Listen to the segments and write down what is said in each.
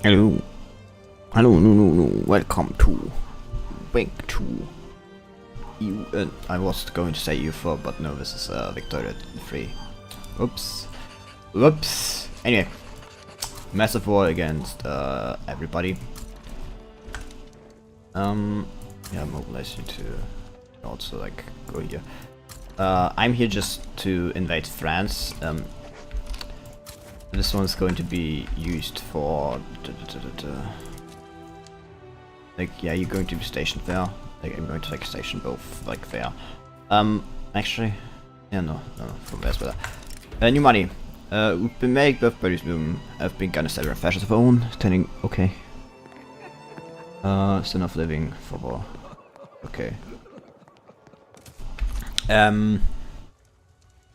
Hello. Hello, no. Welcome to Bank 2. I was going to say U4, but no, this is Victoria 3. Whoops. Anyway, massive war against everybody. Yeah, mobilize you to also like go here. I'm here just to invade France. This one's going to be used for like, yeah, you're going to be stationed there. Like, I'm going to like station both like there. Actually, yeah, no, from there's better. New money. We've been made both bodies have been kind of several fashions of our own, turning okay. Still not living for war. Okay.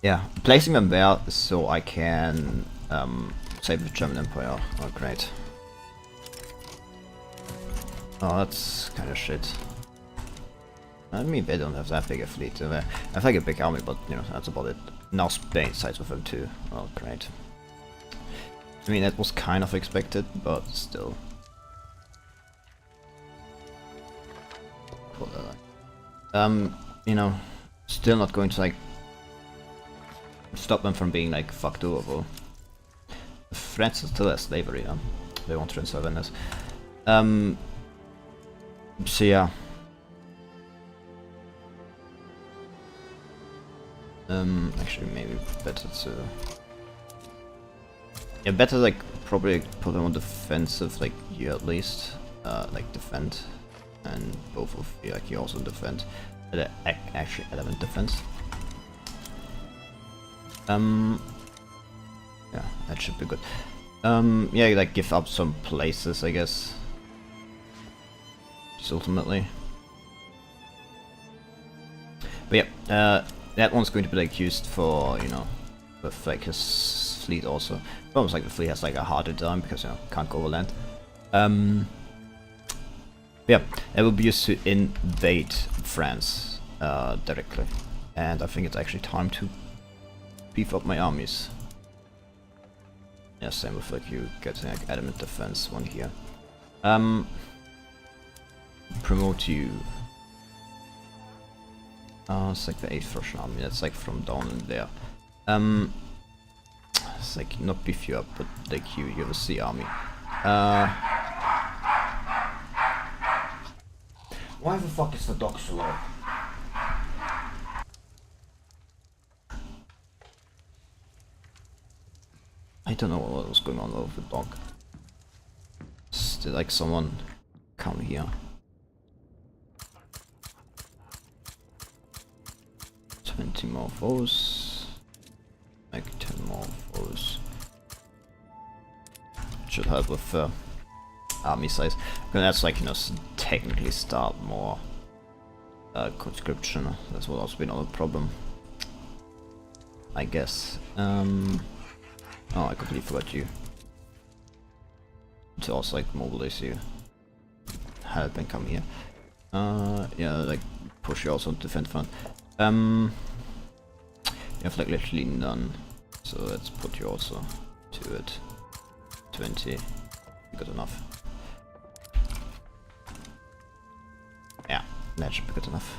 Yeah, placing them there so I can save the German Empire. Oh, great. Oh, that's kind of shit. I mean, they don't have that big a fleet. They have like a big army, but you know, that's about it. Now Spain sides with them too. Oh, great. I mean, that was kind of expected, but still. You know, still not going to like stop them from being like fucked over. France still has slavery, they want to transfer Venice. So yeah. Actually maybe better to... Yeah, better like probably put them on defensive, like you at least. Like defend. And both of you, like you also defend. Actually element defense. Yeah, that should be good. Yeah, like give up some places, I guess. Just ultimately. But yeah, that one's going to be like used for, you know, with like his fleet also. It's almost like the fleet has like a harder time because, you know, can't go over land. Yeah, it will be used to invade France directly. And I think it's actually time to beef up my armies. Yeah, same with like you getting like adamant defense one here. Promote you. It's like the 8th Russian army, that's like from down in there. It's like not beef you up, but like you have a sea army. Why the fuck is the dock so low? I don't know what was going on with the dock. Still like someone come here. 20 more foes. Like 10 more foes. Should help with army size. Because that's like, you know, technically start more conscription. That's what also been another problem, I guess. Oh, I completely forgot you. To also like mobilize you. Help and come here. Yeah, like push you also to defend front. You have like literally none. So let's put you also to it. 20. Good enough. Yeah, that should be good enough.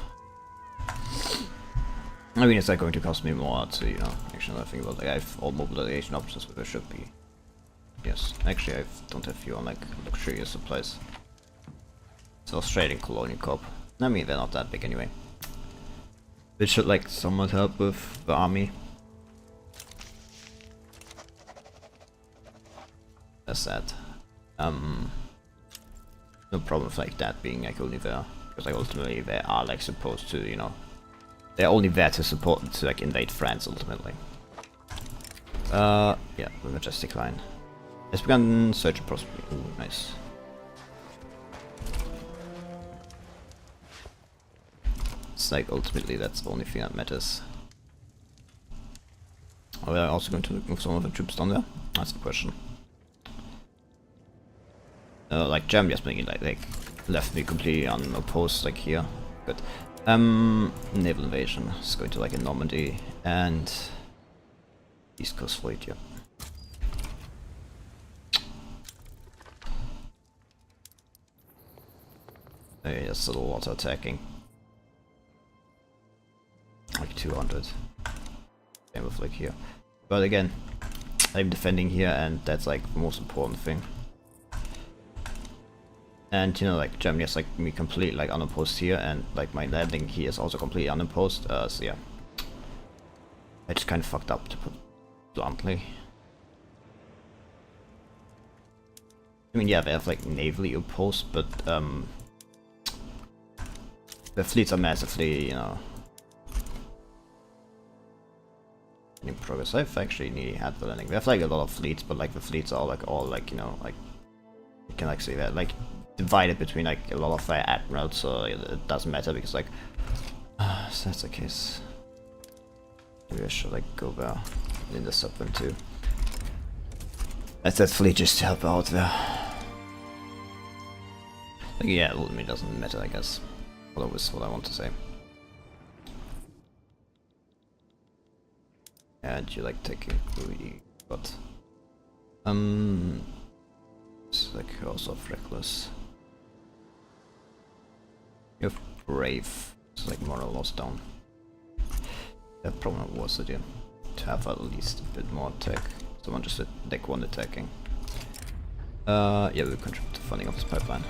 I mean, it's like going to cost me more to, you know, actually I think about like I have all mobilization options, but there should be. Yes, actually I don't have you on like luxurious supplies. So Australian Colonial Corp. I mean, they're not that big anyway. It should like somewhat help with the army. That's that. No problem with like that being like only there, because like ultimately they are like supposed to, you know, they're only there to support, to like invade France ultimately. Yeah, the Majestic Line. It's begun search and prosperity. Ooh, nice. It's like ultimately that's the only thing that matters. Are we also going to move some of the troops down there? That's the question. Like Germany has been like left me completely unopposed like here. Good. Naval invasion is going to like in Normandy and East Coast Fleet, yeah. There's still a lot attacking. Like 200. Same with like here. But again, I'm defending here and that's like the most important thing. And you know, like Germany is like me completely like unopposed here, and like my landing here is also completely unopposed. So yeah, I just kind of fucked up, to put bluntly. I mean, yeah, they have like navally opposed, but the fleets are massively, you know, in progress. I've actually nearly had the landing. We have like a lot of fleets, but like the fleets are like all like, you know, like you can like see that like divided between like a lot of admirals, so it doesn't matter because like so that's the case. Maybe I should like go there and intercept them too. That's that fleet just to help out there. Like, yeah, ultimately doesn't matter, I guess. Well, that was what I want to say. And you like taking Louis, but it's like also reckless. You have brave. It's like more or less down. That probably was the idea to have at least a bit more attack. Someone just deck 1 attacking. Yeah, we'll contribute to funding of this pipeline.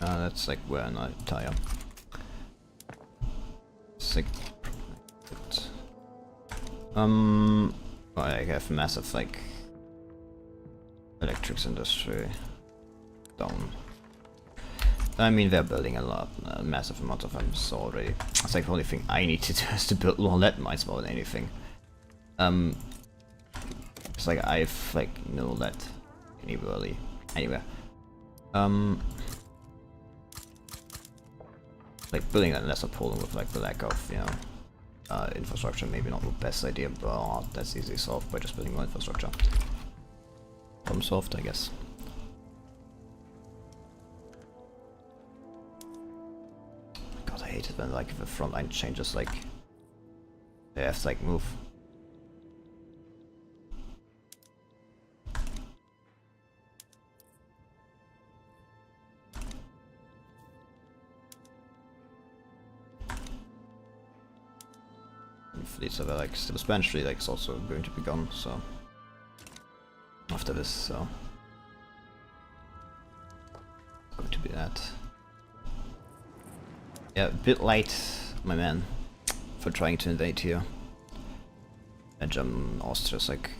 That's like where I tire. Sick. Well, I have massive like electrics industry down. I mean, they're building a massive amount of them so already. It's like the only thing I need to do is to build more lead mines more than anything. It's like I've like no lead anywhere. Like building a lesser Poland with like the lack of, you know, infrastructure, maybe not the best idea, but that's easily solved by just building more infrastructure. Problem solved, I guess. God, I hate it when like the front line changes, like they have to like move. Fleets are like still Spanish fleet like is also going to be gone, so after this, so it's going to be that. Yeah, a bit late, my man, for trying to invade here. And Austria's like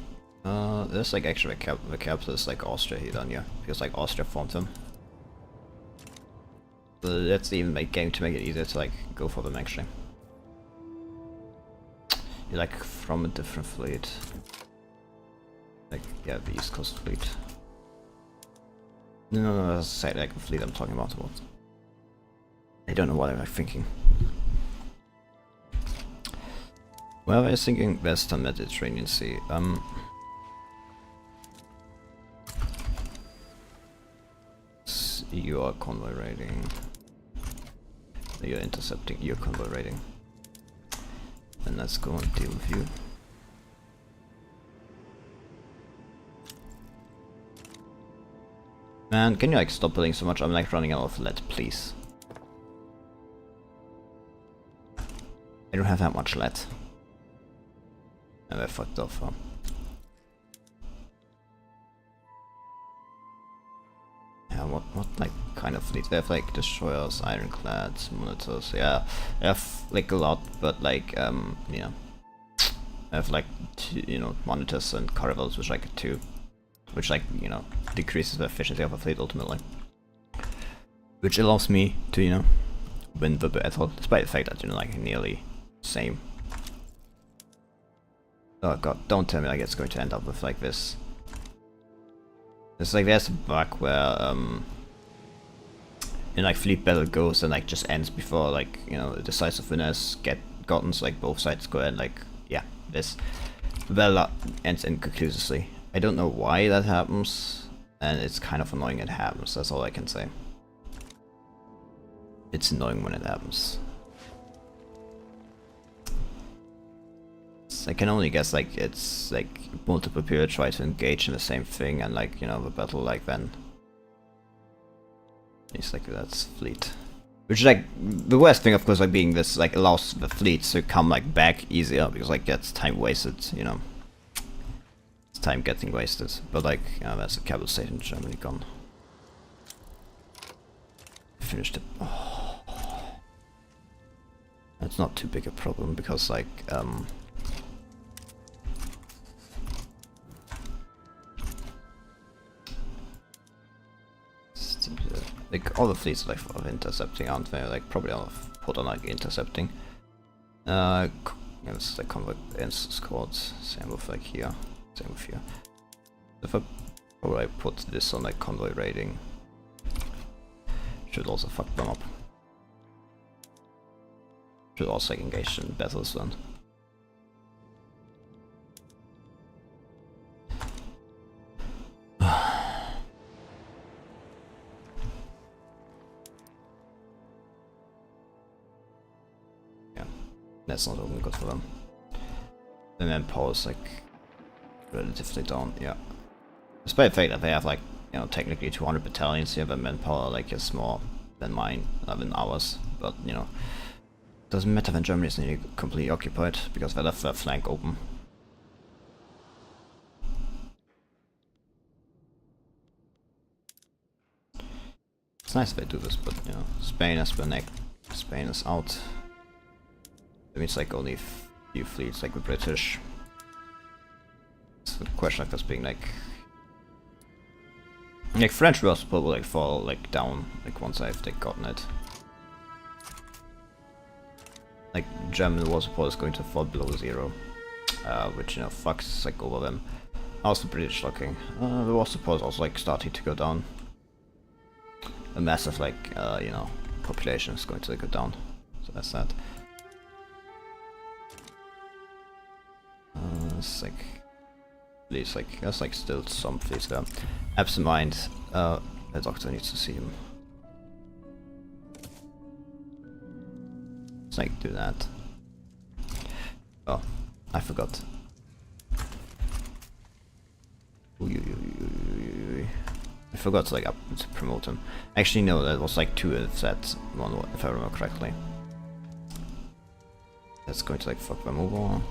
there's like actually the capital is like Austria here done, yeah, because like Austria formed them. So let's even make game to make it easier to like go for them actually. You're like from a different fleet. Like, yeah, the East Coast fleet. No, that's like the fleet I'm talking about. I don't know what I'm like thinking. Well, I was thinking Western Mediterranean Sea. You are convoy raiding. You're intercepting, you're convoy raiding. And let's go and deal with you. Man, can you like stop building so much? I'm like running out of lead, please. I don't have that much lead. And I fucked off, huh? Yeah, what like kind of fleet? They have like destroyers, ironclads, monitors. Yeah, they have like a lot, but like yeah, I have like you know, monitors and caravels, which like which like you know decreases the efficiency of a fleet ultimately, which allows me to you know win the battle, despite the fact that you know like nearly same. Oh god, don't tell me like it's going to end up with like this. It's like there's a bug where in like fleet battle goes and like just ends before like you know the decisive winners get gotten, so like both sides go and like yeah, this battle ends inconclusively. I don't know why that happens, and it's kind of annoying it happens, that's all I can say. It's annoying when it happens. I can only guess like it's like multiple people try to engage in the same thing, and like, you know, the battle like then it's like that's fleet. Which is like the worst thing, of course, like being this like allows the fleets to come like back easier, because like that's time wasted, you know. It's time getting wasted. But like, that's a capital state in Germany gone. Finished it. Oh. It's not too big a problem because like like all the fleets like of intercepting, aren't they? Like probably all of put on like intercepting. Yeah, this is like convoy squads. Same with like here. Same with here. If I probably put this on like convoy raiding, should also fuck them up. Should also like engage in battles then. That's not only good for them. The manpower is like relatively down, yeah. Despite the fact that they have like, you know, technically 200 battalions here, but manpower like is more than mine, than ours. But you know, doesn't matter when Germany is nearly completely occupied because they left their flank open. It's nice if they do this, but you know, Spain has been like, Spain is out. That means like only few fleets, like the British. It's a question of us being like French will probably like fall like down like once I've like gotten it. Like German war support is going to fall below 0, which, you know, fucks like over them. Also British looking. The war support is also like starting to go down. A massive like you know, population is going to go down, so that's that. It's like please, like there's like still some fleets there. Absent mind, the doctor needs to see him. Let's like do that. Oh, I forgot. I forgot to like to promote him. Actually no, that was like 2 of that one, if I remember correctly. That's going to like fuck them over.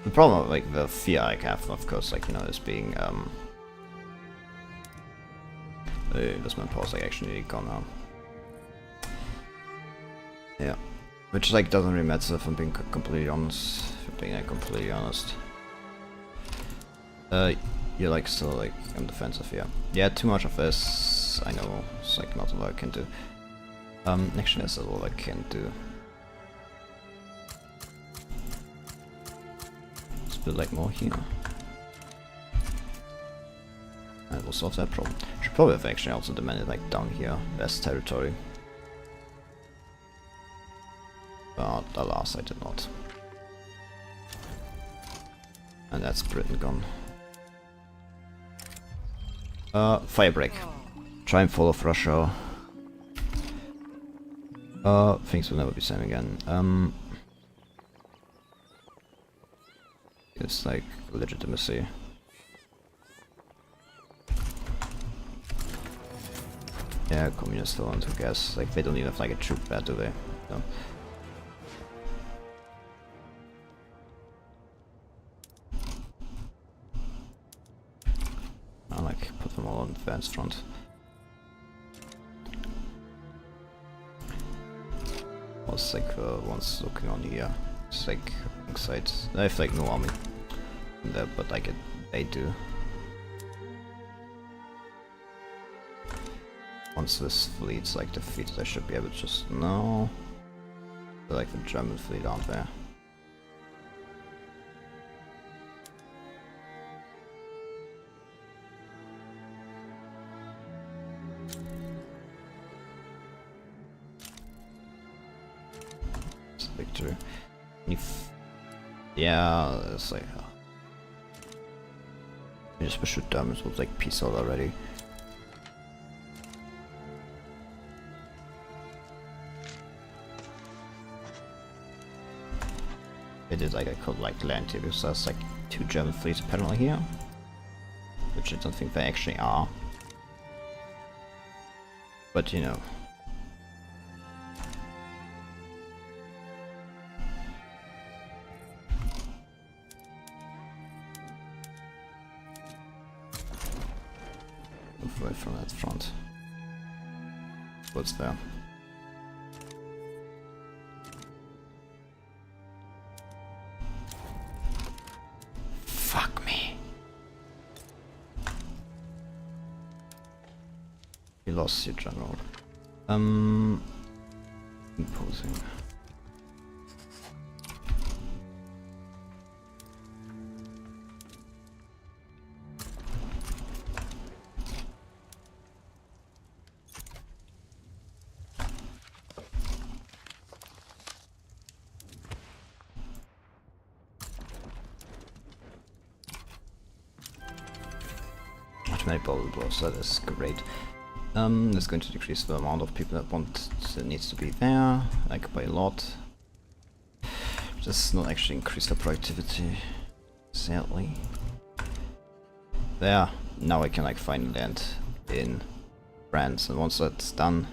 The problem with like the fear I have, of course, like, you know, is being the investment pause like actually gone now. Yeah, which like doesn't really matter if I'm being completely honest. If I'm being like, completely honest. You're like still like I'm defensive, yeah. Yeah, too much of this. I know it's like not a lot I can do. Actually, that's all I can do. Like more here. And we'll solve that problem. Should probably have actually also demanded like down here, West territory. But alas, I did not. And that's Britain gone. Firebreak. Try and fall off Russia. Things will never be same again. It's like legitimacy. Yeah, communists don't want to guess. Like they don't even have like a troop there, do they? No. I like put them all on the advanced front. Was like once looking on here. It's like side. I have like no army there, but like they do. Once this fleet's like defeated, I should be able to just no. They're like the German fleet, aren't they? It's a victory. Yeah, it's like I just wish the Germans would like peace out already. did, like I could like land here because there's like 2 German fleets apparently here, which I don't think they actually are. But you know. Move away from that front. What's there? Fuck me. You lost your general. Imposing. Automatic bubble blows, that is great. That's going to decrease the amount of people that needs to be there, like by a lot. Just not actually increase the productivity, sadly. There, now I can like finally land in France, and once that's done,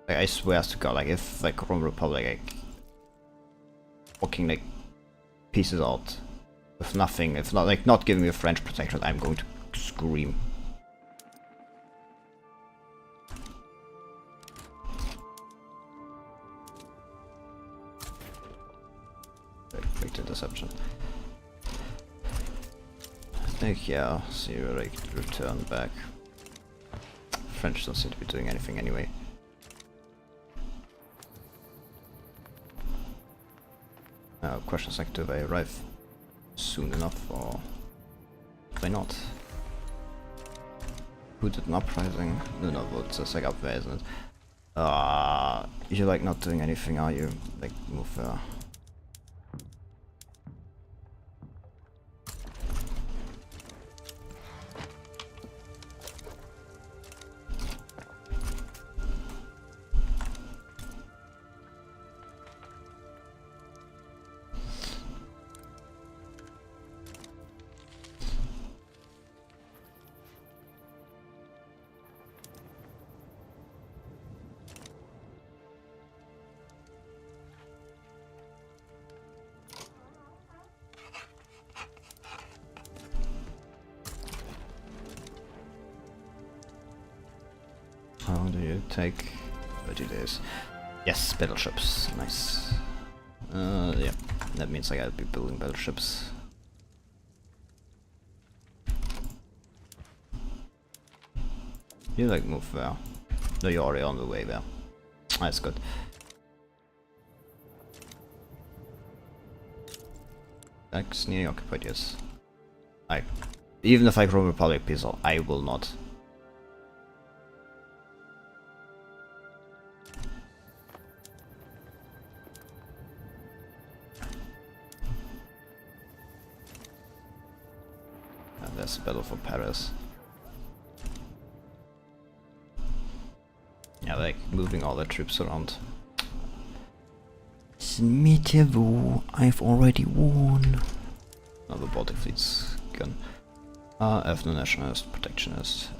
like, I swear to God, like if like Roman Republic like fucking like pieces out with nothing, if not like not giving me a French protection, I'm going to scream. Quick interception. I think yeah, so you like return back. French don't seem to be doing anything anyway. Questions like, do they arrive soon enough or do they not? Who did an uprising? No, it's just like up there, isn't it? You're like not doing anything, are you? Like move there. How do you take 30 days? Yes, battleships. Nice. Yeah, that means I gotta be building battleships. You like move there. No, you're already on the way there. That's good. That's nearly occupied, yes. Even if I grow Republic Peaceful, I will not. There's a battle for Paris. Yeah, like moving all the troops around. Meteor, I've already won. Now the Baltic fleet's gone. Ethno-nationalist, protectionist.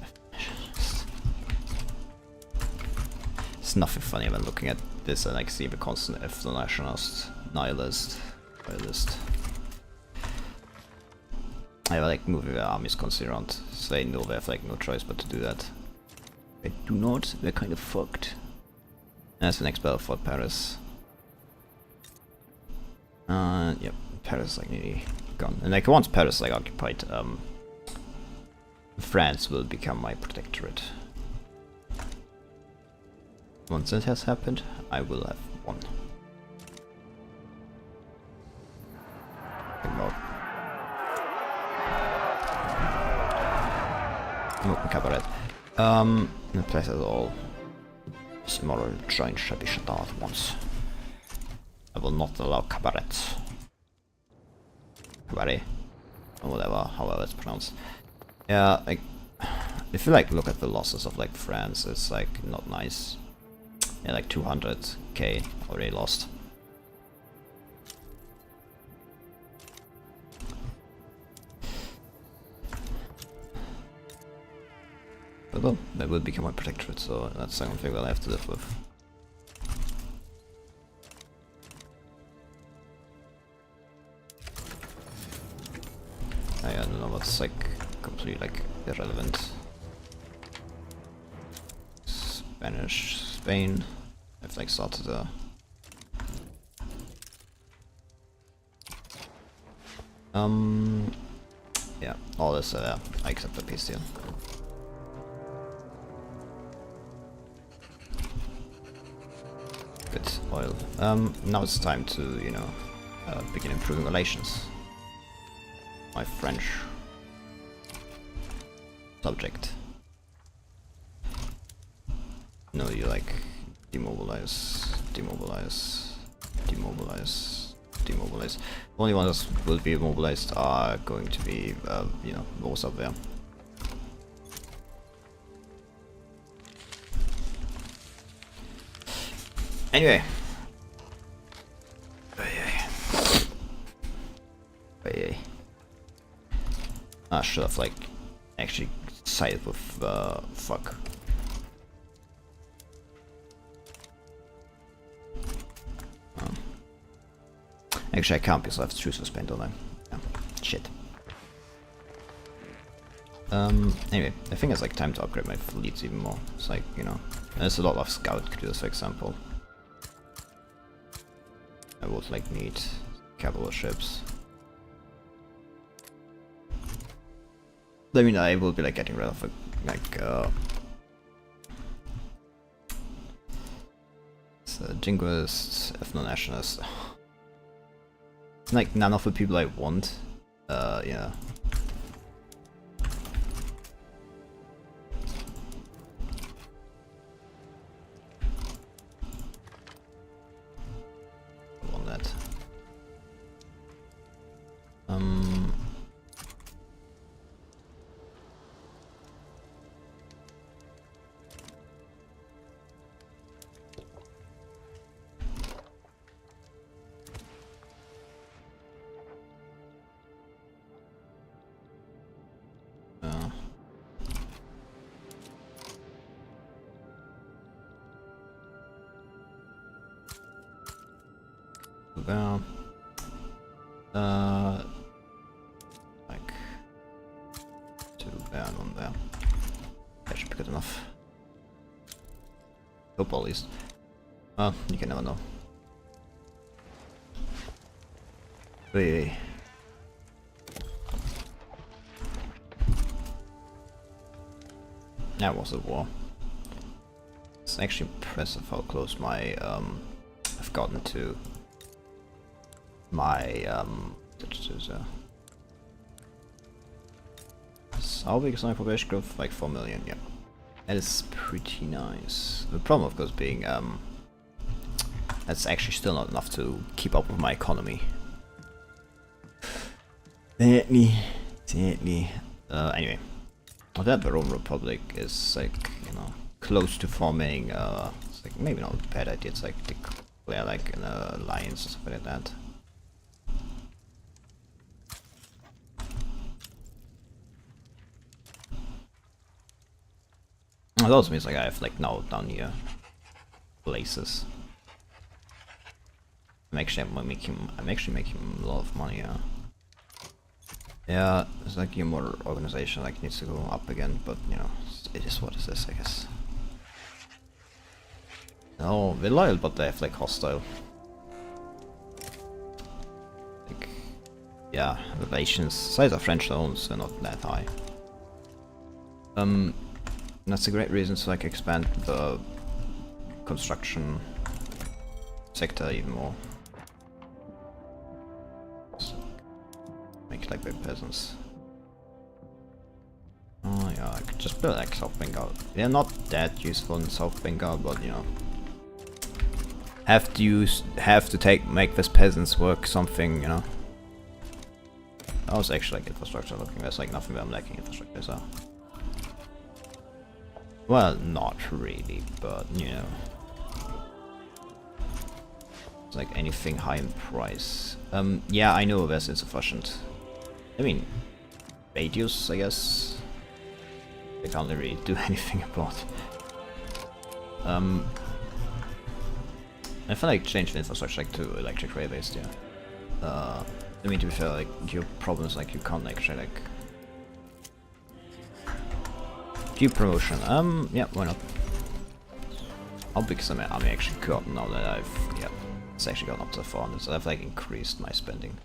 It's nothing funny when looking at this and like see the constant ethno-nationalist, nihilist, royalist. I like moving their armies constantly around, so they know they have like no choice but to do that. They do not, they're kind of fucked. That's the next battle for Paris. Yep, Paris like nearly gone. And like once Paris like occupied, France will become my protectorate. Once that has happened, I will have won. Open cabaret. The place is all smaller giant shabby shut down at once. I will not allow cabarets. Cabaret. Or whatever, however it's pronounced. Yeah, like if you like look at the losses of like France, it's like not nice. Yeah, like 200k already lost. But well, that will become my protectorate, so that's something I'll have to live with. I don't know what's like completely like irrelevant. Spanish, Spain. I've like started a yeah, all this I accept the peace deal. Good oil. Now it's time to, you know, begin improving relations. My French subject. No, you like demobilize, demobilize, demobilize, demobilize. Only ones that will be mobilized are going to be, you know, those up there. Anyway. I should have like actually sided with fuck. Actually I can't because I have to choose for Spain, don't I? Yeah. Shit. Anyway, I think it's like time to upgrade my fleets even more. It's like, you know, there's a lot of scout crews, for example. I would like need cavalry ships. I mean, I will be like getting rid of jingoists, ethno-nationalists. Like none of the people I want. Yeah. I want that. Down. Like 2 down on there. That should be good enough. Hope at least. Well, you can never know. Hey. That was a war. It's actually impressive how close my I've gotten to my how big is my population growth? Like 4 million, yeah. That is pretty nice. The problem of course being that's actually still not enough to keep up with my economy. Sadly. Anyway. That the Roman Republic is like, you know, close to forming it's like maybe not a bad idea, it's like declare like an alliance or something like that. It also means like I have like now down here places. I'm actually making a lot of money. Yeah, it's like your more organization like needs to go up again, but you know it is what it is, I guess. No, they're loyal, but they have like hostile. Like, yeah, relations. Size of French loans are not that high. That's a great reason to like expand the construction sector even more. So, make it like big peasants. Oh yeah, I could just build like South Bengal. They're not that useful in South Bengal, but you know, have to make this peasants work something, you know. I was actually like infrastructure looking. There's like nothing where I'm lacking infrastructure, so. Well, not really, but you know, it's like anything high in price. Yeah, I know that's insufficient. I mean, Badius, I guess. I can't really do anything about. I feel like change the infrastructure like to electric rail based, yeah. I mean, to be fair, like your problems like you can't actually like keep promotion. Yeah, why not? How big is my army actually gotten now that it's actually gotten up to 400, so I've like increased my spending.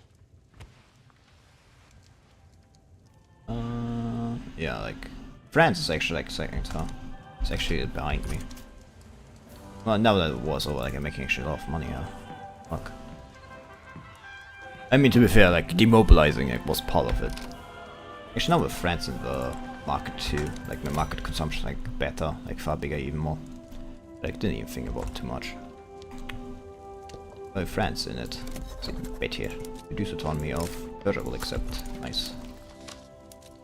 Yeah, like France is actually like second, huh? It's actually behind me. Well, now that it was over, like I'm making actually a lot of money, fuck. I mean, to be fair, like demobilizing it was part of it. Actually, now with France in the market too, like my market consumption like better, like far bigger, even more. Like didn't even think about too much. Oh, France in it. It's even better. Reduce autonomy of Persia will accept. Nice.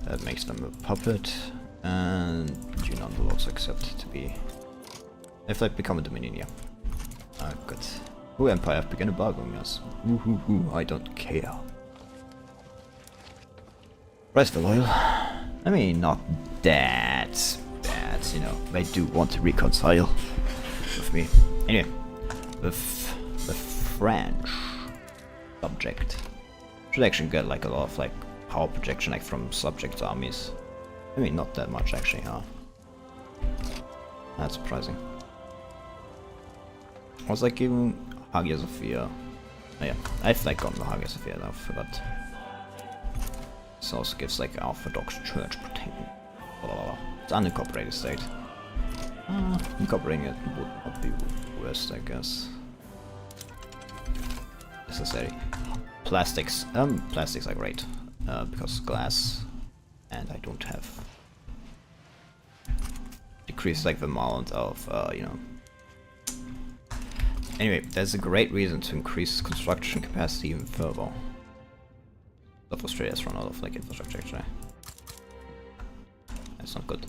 That makes them a puppet, and Yunnan will also accept to be. If I become a dominion, yeah. Ah, good. Who Empire have begun embargoing us? Woohoo, I don't care. Price for loyal. I mean, not that bad, you know. They do want to reconcile with me. Anyway, with the French subject should actually get like a lot of like power projection like from subject armies. I mean, not that much actually, huh? That's surprising. I was like even Hagia Sophia. Oh yeah, I've like gotten the Hagia Sophia now, I forgot. This also gives like Orthodox Church protection. It's unincorporated state. Incorporating it would not be worst, I guess. Necessary. Plastics. Plastics are great. Because glass, and I don't have decrease like the amount of you know. Anyway, there's a great reason to increase construction capacity even further. South Australia's run out of like infrastructure actually. That's not good.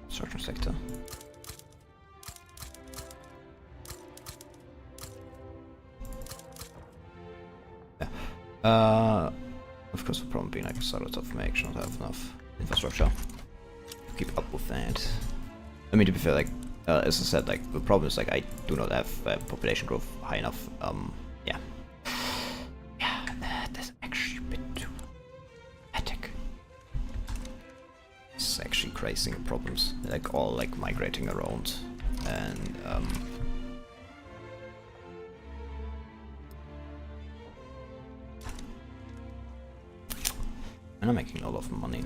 Construction sector. Yeah. Of course, the problem being like sort of may actually not have enough infrastructure to keep up with that. I mean, to be fair, like as I said, like the problem is like I do not have population growth high enough. Yeah, that's actually a bit too hectic. It's actually creating problems, like all like migrating around, and and I'm making a lot of money.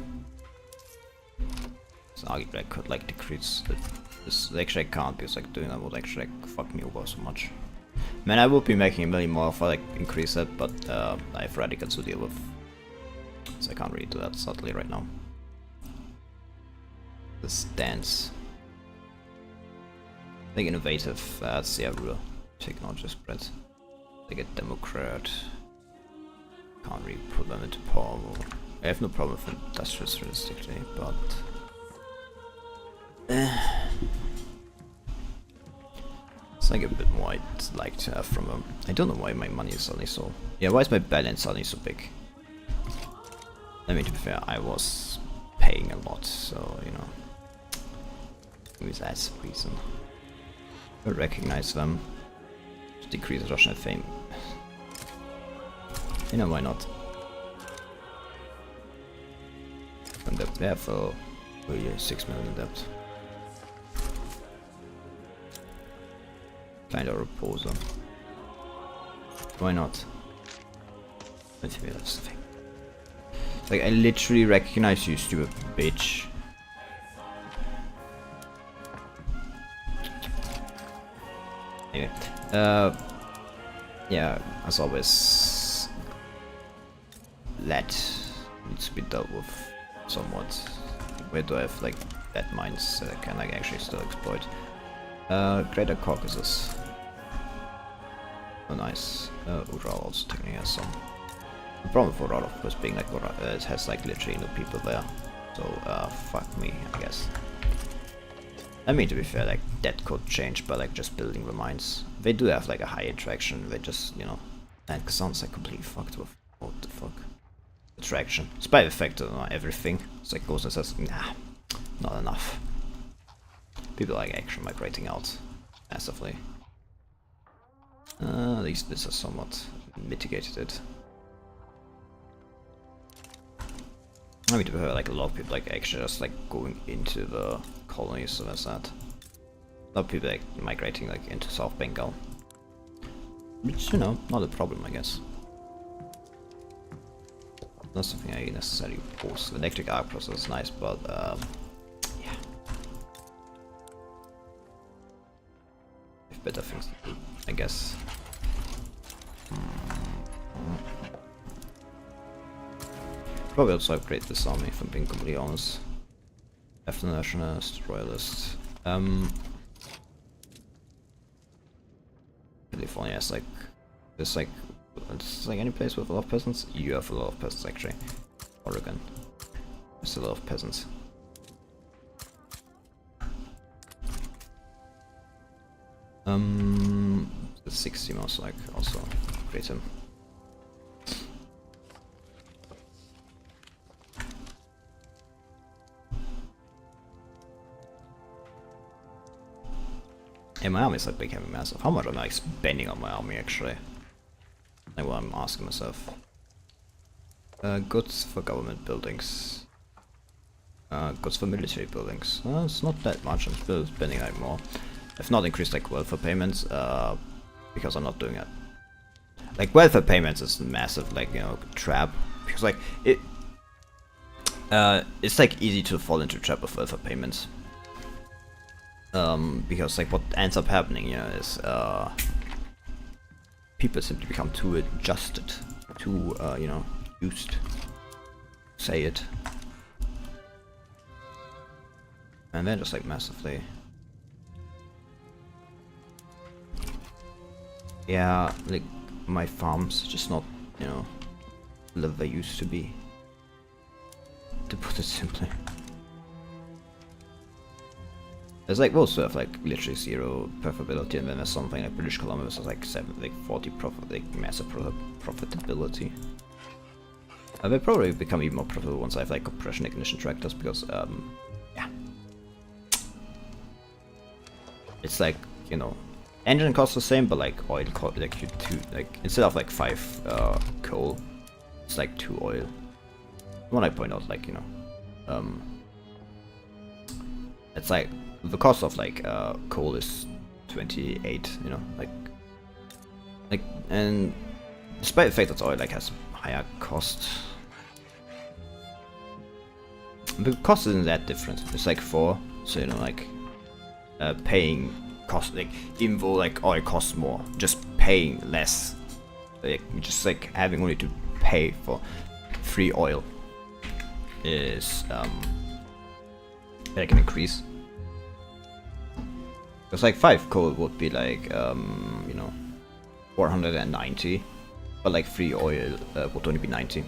So arguably I could like decrease it. This actually I can't because like doing that would actually like fuck me over so much. Man, I would be making a million more if I like increase it, but I have radicals to deal with. So I can't really do that subtly right now. The stance. Like innovative, that's yeah, real technology spread. Like a Democrat. Can't really put them into power. I have no problem with industrials realistically, but it's like a bit more I'd like to have from them. I don't know why my money is suddenly so. Yeah, why is my balance suddenly so big? I mean, to be fair, I was paying a lot, so you know. Maybe that's the reason. I recognize them. To decrease Russian fame. You know, why not? And debt there for 6 million in debt. Kind of reposer. Why not? Maybe that's the thing. Like, I literally recognize you, stupid bitch. Anyway, yeah, as always, that needs to be dealt with somewhat. Where do I have like that mines that I can like actually still exploit? Greater Caucasus. Oh nice. Ural also technically has some. The problem for Ural of course being like it has like literally no people there. So fuck me, I guess. I mean, to be fair, like that could change by like just building the mines. They do have like a high interaction. They just, you know, and sounds like completely fucked with. What the fuck? It's extraction. Spy effect on everything. It's like goes and says, nah, not enough. People like actually migrating out massively. At least this has somewhat mitigated it. I mean, to be fair, like a lot of people like actually just like going into the colonies, so that's that. A lot of people like migrating like into South Bengal, which, you know, not a problem, I guess. Not something I necessarily post. The electric arc process is nice, but yeah, if better things to do, I guess. Probably also upgrade this army, if I'm being completely honest. Ethno-nationalist, royalist. California is like, it's like any place with a lot of peasants. You have a lot of peasants actually. Oregon, there's a lot of peasants. The 60 most like also upgrade him. Yeah, my army is like becoming massive. How much am I spending on my army actually? Like what I'm asking myself. Goods for government buildings. Goods for military buildings. It's not that much, I'm still spending like more. I've not increased like welfare payments, because I'm not doing it. Like welfare payments is massive, like, you know, trap. Because like it's like easy to fall into trap of welfare payments. Because like what ends up happening, you know, is people simply become too adjusted, too you know, used. Say it. And they're just like massively. Yeah, like my farms just not, you know, the they used to be. To put it simply. There's like also have like literally 0 profitability, and then there's something like British Columbia has like 40 massive profitability. They'll probably become even more profitable once I have like compression ignition tractors, because yeah, it's like, you know, engine costs the same, but like oil cost, like like instead of like 5 coal, it's like 2 oil. When I point out, like, you know, it's like the cost of like coal is 28, you know, like, and despite the fact that oil like has higher cost, the cost isn't that different. It's like 4, so, you know, like paying cost, like even though like oil costs more, just paying less, like just like having only to pay for free oil is like an increase. Because like 5 coal would be like you know, 490, but like free oil would only be 90.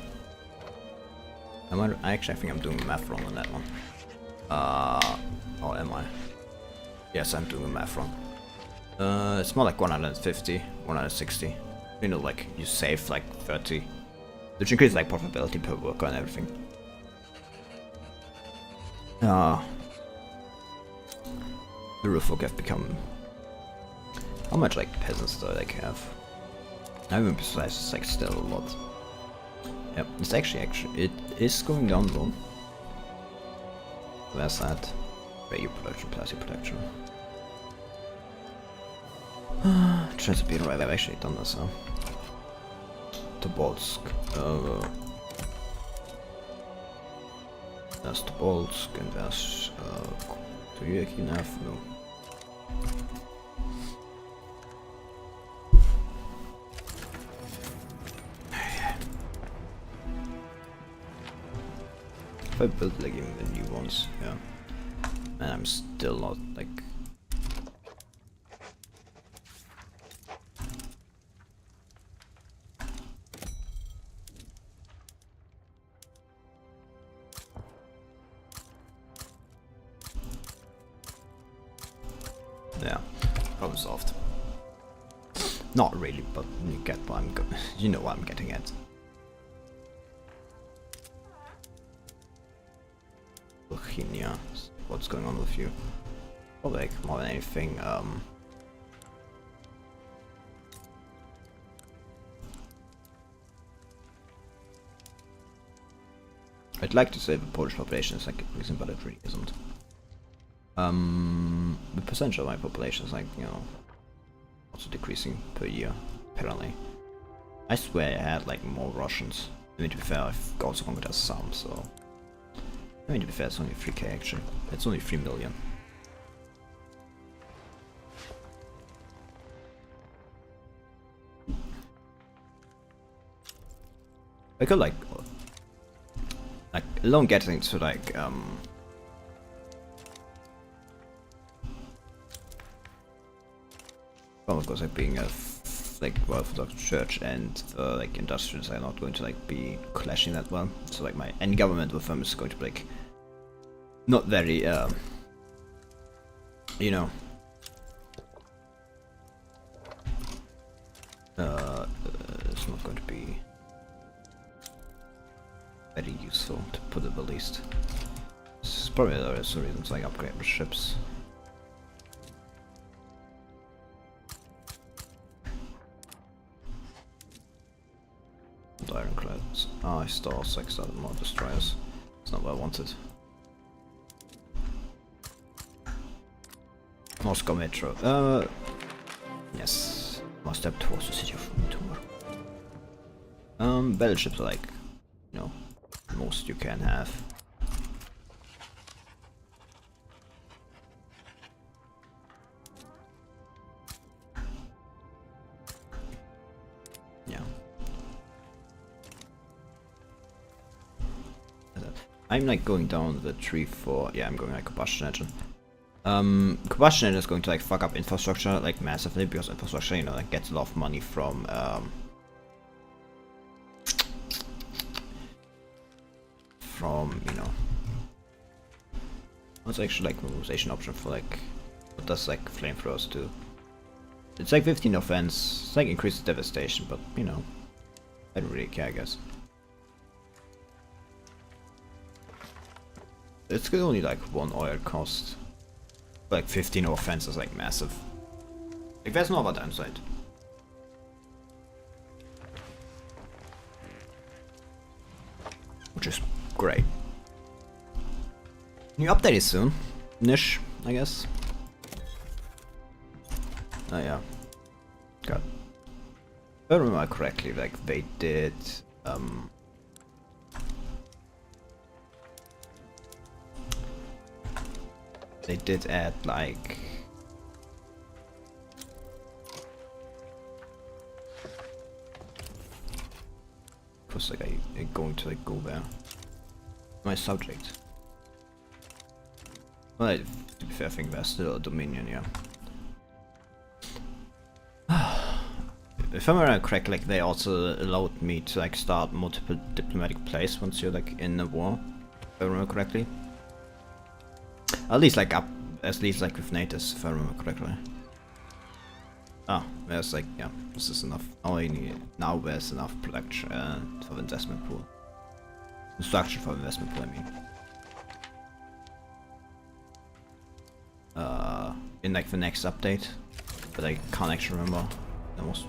I actually think I'm doing the math wrong on that one. Or am I? Yes, I'm doing the math wrong. It's more like 150, 160. You know, like you save like 30, which increases like profitability per worker and everything. The Rooffolk have become. How much like peasants do I like have? I haven't precise, it's like still a lot. Yep, it's actually it is going down low. Where's that? Radio production, plastic production. Transport right, I've actually done this, huh? Tobolsk. There's Tobolsk and there's Tuyekhinev, no. If I build like even the new ones, yeah. And I'm still not like. Yeah, problem solved. Not really, but you get what you know what I'm getting at. Bohemia. What's going on with you? Probably like more than anything, I'd like to say the Polish population is like increasing, but it really isn't. The percentage of my population is like, you know, also decreasing per year, apparently. I swear I had like more Russians. I mean, to be fair, I've also conquered some, so... I mean, to be fair, it's only 3k actually. It's only 3 million. I could like alone getting to like well, of course, like being a like well-orthodox church and like industrials are not going to like be clashing that well. So like my end government with them is going to be like not very you know it's not going to be very useful, to put it the least. It's probably the rest of the reasons like upgrade the ships. And ironclads. Oh, I still also like started more destroyers. It's not what I wanted. Moscow Metro. Yes. Must step towards the city of Tomor. Battleships are like, you know, most you can have. Yeah. I'm like going down the tree for, yeah, I'm going like combustion engine. Combustion engine is going to like fuck up infrastructure like massively, because infrastructure, you know, like gets a lot of money from you know, what's actually like mobilization option for like, what does like flamethrowers do? It's like 15 offense, it's like increases devastation, but you know, I don't really care, I guess. It's only like 1 oil cost. Like 15 offense is like massive. Like there's no other downside. Which is great. New update is soon. Niche, I guess. Oh yeah. God. If I remember correctly, like they did they did add like cause like I'm going to like go there. My subject. Well, to be fair, I think there's still a Dominion, yeah. If I remember correctly, like they also allowed me to like start multiple diplomatic plays once you're like in a war. If I remember correctly. At least like with natives, if I remember correctly. Ah, there's like, yeah, this is enough. All I need now, there's enough production for the investment pool. Construction for the investment pool, I mean. In like the next update, but I can't actually remember that was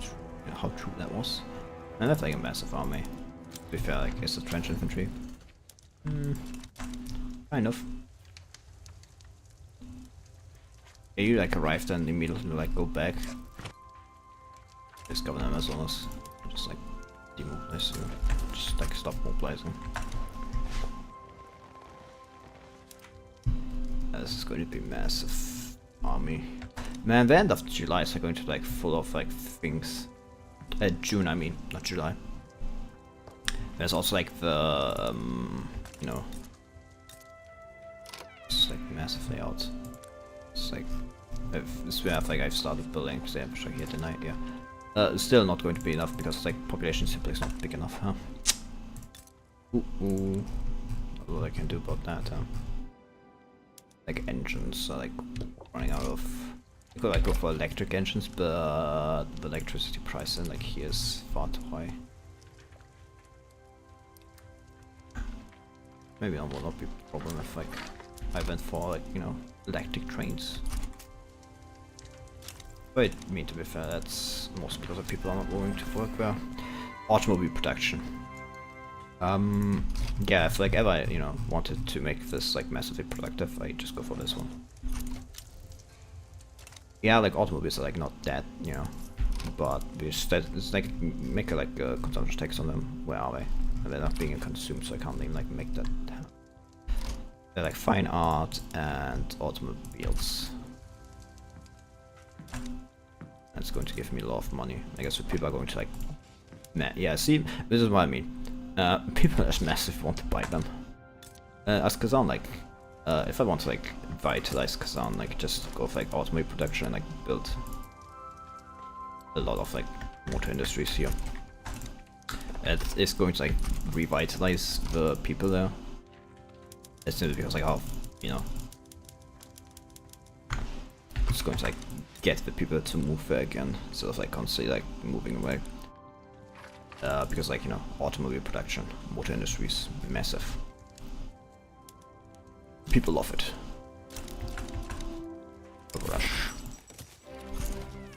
how true that was. And that's like a massive army. To be fair, like it's a trench infantry. Kind of. Yeah, you like arrived and immediately like go back. Discover them as well as just like demobilize you. Just like stop mobilizing. This is going to be massive army. Man, the end of July is going to like full of like things. June, I mean, not July. There's also like the you know, it's like massive layout. It's like this way I've started building because I have show here tonight. Yeah, still not going to be enough because like population simply is not big enough, huh? Ooh. What I can do about that, huh? Like engines are like running out of. You could like go for electric engines, but the electricity price in like here is far too high. Maybe that will not be a problem if like I went for like, you know, electric trains. But I mean, to be fair, that's mostly because of people are not willing to work there. Automobile production. Yeah, if like ever, you know, wanted to make this like massively productive, I just go for this one. Yeah, like automobiles are like not that, you know, but it's like make a like consumption tax on them. Where are they? And they're not being consumed, so I can't even like make that. They're like fine art and automobiles. That's going to give me a lot of money. I guess people are going to like, yeah. See, this is what I mean. People just massive want to buy them. As Kazan, like, if I want to like vitalize Kazan, like just go for like automobile production and like build a lot of like motor industries here. It is going to like revitalize the people there. It's simply because like how, you know, it's going to like get the people to move there again instead of like constantly like moving away. Because like, you know, automobile production, motor industry is massive. People love it. Rush.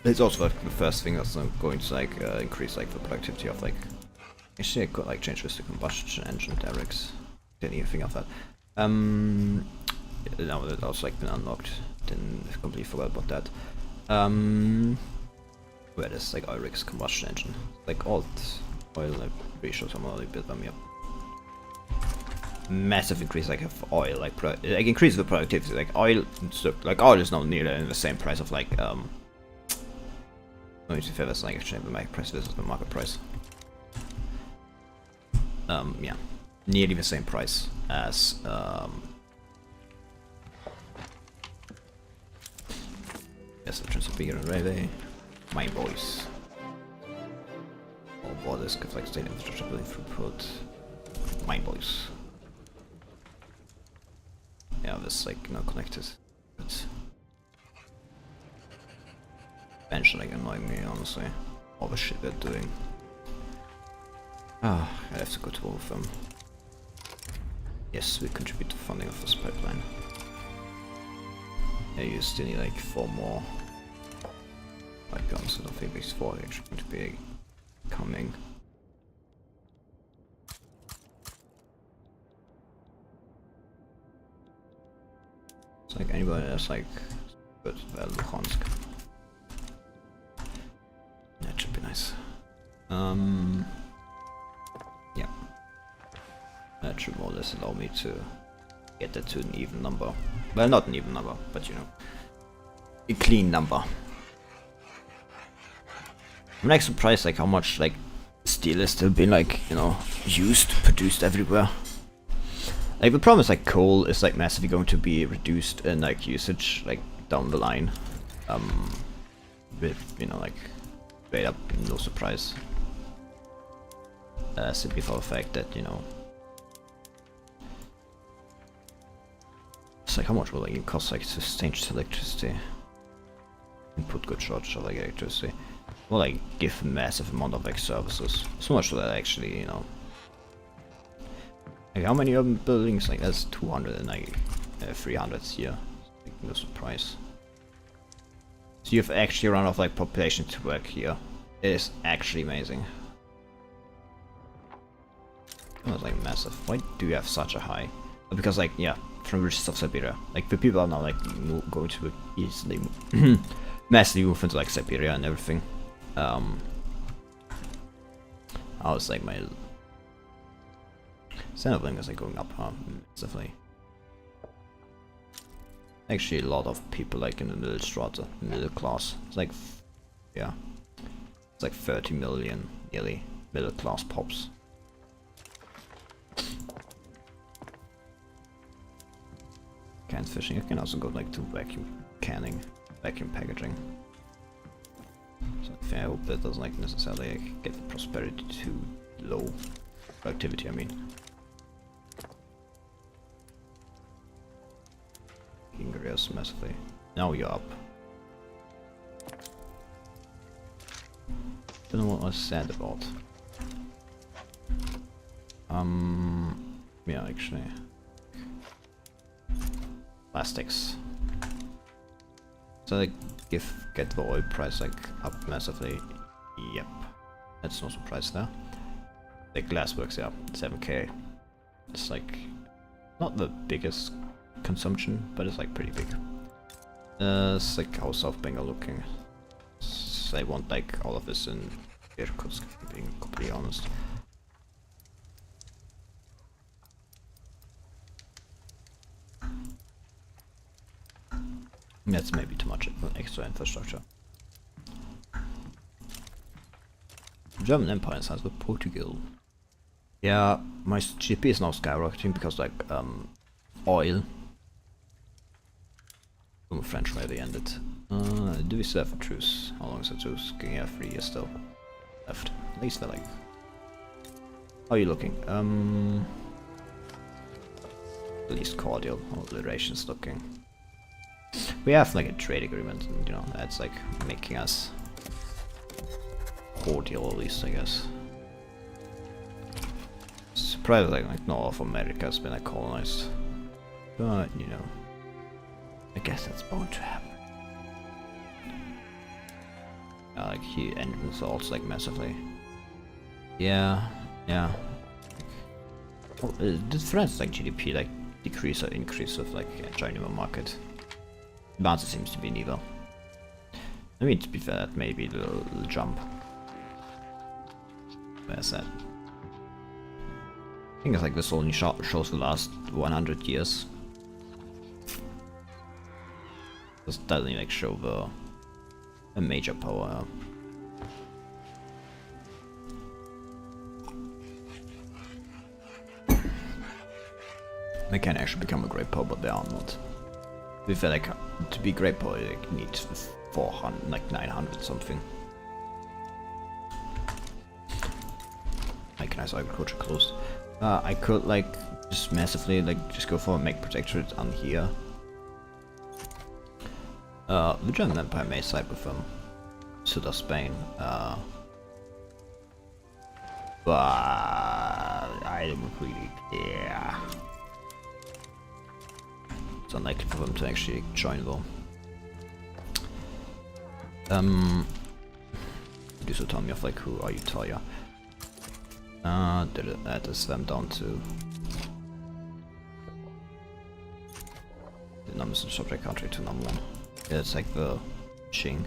It's also like the first thing that's going to like increase like the productivity of like. Actually, I could like change this to combustion engine derricks. Didn't even think of that. Now that also like been unlocked. Didn't completely forgot about that. Where there's like oil rigs combustion engine, like alt oil. I'm pretty sure someone already built them. Yep. Massive increase like of oil, like increase the productivity. Like oil, so, like oil is now nearly the same price of like Let me see if that's like actually the market price versus the market price. Yeah, nearly the same price as yes, the Trans-Siberian Railway. My boys. All borders could like state infrastructure building throughput. My boys. Yeah, this like not connected. But eventually like annoying me honestly. All the shit they're doing. Ah, I have to go to all of them. Yes, we contribute to funding of this pipeline. Yeah, you still need like 4 more. Like guns, I don't think these 4 are actually going to be coming. It's like anybody that's like good at Luhansk. That should be nice. Yeah. That should more or less allow me to get that to an even number. Well, not an even number, but you know, a clean number. I'm like surprised like how much like steel is still being like, you know, used, produced everywhere. Like the problem is like coal is like massively going to be reduced in like usage like down the line. With, you know, like straight up no surprise. Simply for the fact that, you know, it's like how much will like it cost like to change electricity? Input good shortage of like electricity. Well, like give a massive amount of like services. So much that actually, you know. Like how many urban buildings? Like that's 200 and like 300 here. Like, no surprise. So you've actually run off like population to work here. It is actually amazing. That's like massive. Why do you have such a high? Because like yeah, from riches of Siberia. Like the people are now like going to easily massively move into like Siberia and everything. I was like my standard of living is like going up massively. Actually, a lot of people like in the middle strata, middle class. It's like, yeah, it's like 30 million nearly middle class pops. Canned fishing. I can also go like to vacuum canning, vacuum packaging. So I hope that doesn't like necessarily like, get the prosperity too low. Productivity, I mean. Increase massively. Now you're up. Don't know what I was sad about. Yeah, actually. plastics. So like get the oil price like up massively. Yep, that's no surprise there. The glassworks, yeah, 7k. It's like not the biggest consumption, but it's like pretty big. It's like how South Bengal looking. So I want like all of this in Irkutsk, being completely honest. That's maybe too much extra infrastructure. German Empire sides with Portugal. Yeah, my GDP is now skyrocketing because like oil. French maybe ended. Do we still have a truce? How long is the truce? Yeah, 3 years still left. At least they're like. How are you looking? Least cordial. How the relations looking? We have like a trade agreement, and you know that's like making us cordial at least, I guess. Surprised like North America has been like colonized, but you know, I guess that's bound to happen. Like he ended also like massively. Yeah. Well, did France like GDP like decrease or increase with like joining the market? The answer seems to be neither. I mean, to be fair, that may be the little jump. Where's that? I think it's like this only shows the last 100 years. This doesn't like show a major power. They can actually become a great power, but they are not. We feel like to be great power, you need 400, like 900 something. Like nice agriculture close. I could like just massively like just go for a make protectorate on here. The German Empire may side with them. So does Spain. But I don't really care. It's unlikely for them to actually join though. Do so tell me of like who are you, Talia? Did it add this them down to the numbers in subject country to number 1. Yeah, it's like the Qing.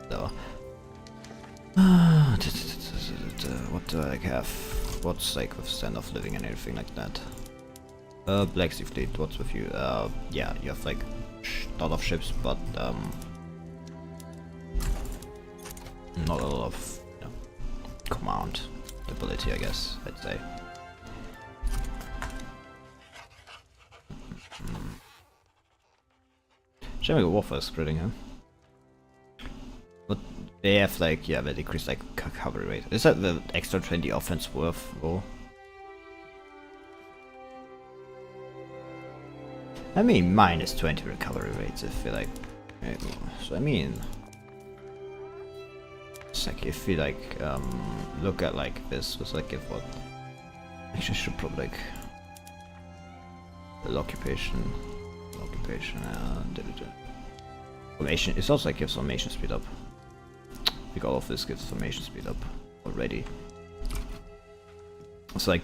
So what do I have? What's like with standard of living and everything like that? Black Sea Fleet, what's with you? Yeah, you have like a lot of ships, but not a lot of command ability, I guess I'd say. Chemical warfare is spreading, huh? But they have like, yeah, they decrease like recovery rate. Is that the extra 20 offense worth or? I mean, minus 20 recovery rates, I feel like. So I mean, it's like if we like look at like this, was like if what? Actually, I should probably like the occupation, formation. It's also like gives formation speed up. I think all of this gives formation speed up already. It's like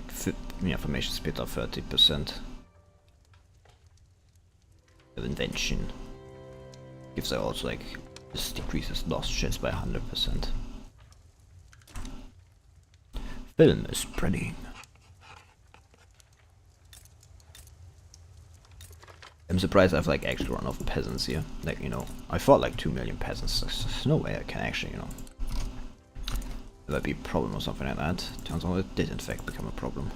yeah, formation speed up 30%. Invention gives also like this decreases lost ships by 100%. Film is spreading. I'm surprised I have like extra run of peasants here. Like, you know, I thought like 2 million peasants. There's no way I can actually, you know, that'd be a problem or something like that. Turns out it did in fact become a problem.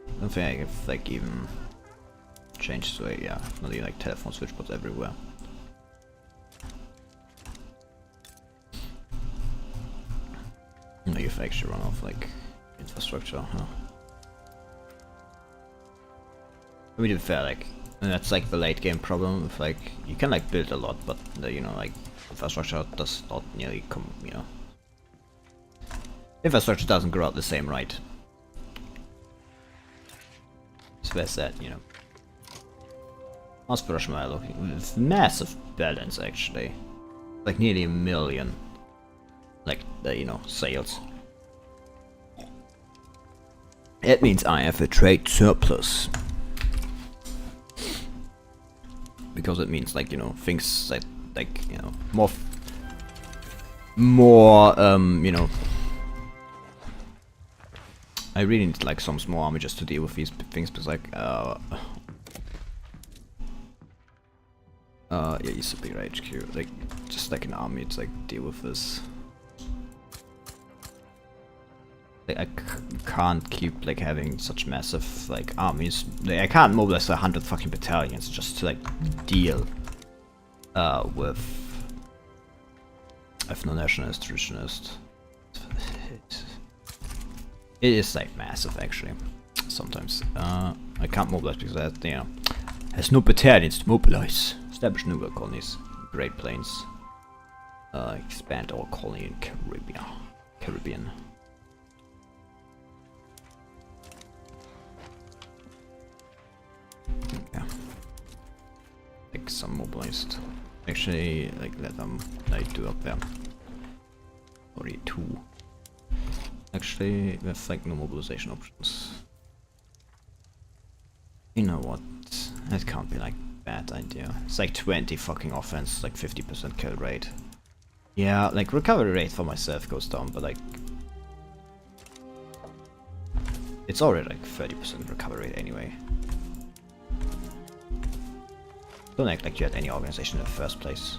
I don't think I have like even changed to a, yeah, not even like telephone switchboards everywhere. No, you've actually run off like infrastructure, huh? I mean, to be fair, like, that's like the late game problem with like, you can like build a lot, but the, you know, like, infrastructure does not nearly come, you know. Infrastructure doesn't grow at the same rate. where's that, you know? How's Hiroshima looking? With massive balance, actually. Like nearly 1 million. Like, you know, sales. That means I have a trade surplus. Because it means, like, you know, things that, like, you know, more, you know, I really need, like, some small army just to deal with these things, because, like, yeah, it's a bigger HQ, like, just like an army to, like, deal with this. Like, I can't keep, like, having such massive, like, armies. Like, I can't mobilize 100 fucking battalions just to, like, deal with ethno-nationalist, traditionalist. It is, like, massive, actually. Sometimes. I can't mobilize because that, you know, has no battalions to mobilize. Establish new colonies. Great Plains. Expand our colony in Caribbean. Yeah. Like some mobilized. Actually, like let them like do up there. 42. Actually, we have like no mobilization options. You know what? That can't be like bad idea. It's like 20 fucking offense, like 50% kill rate. Yeah, like recovery rate for myself goes down, but like it's already like 30% recovery rate anyway. Don't act like you had any organization in the first place.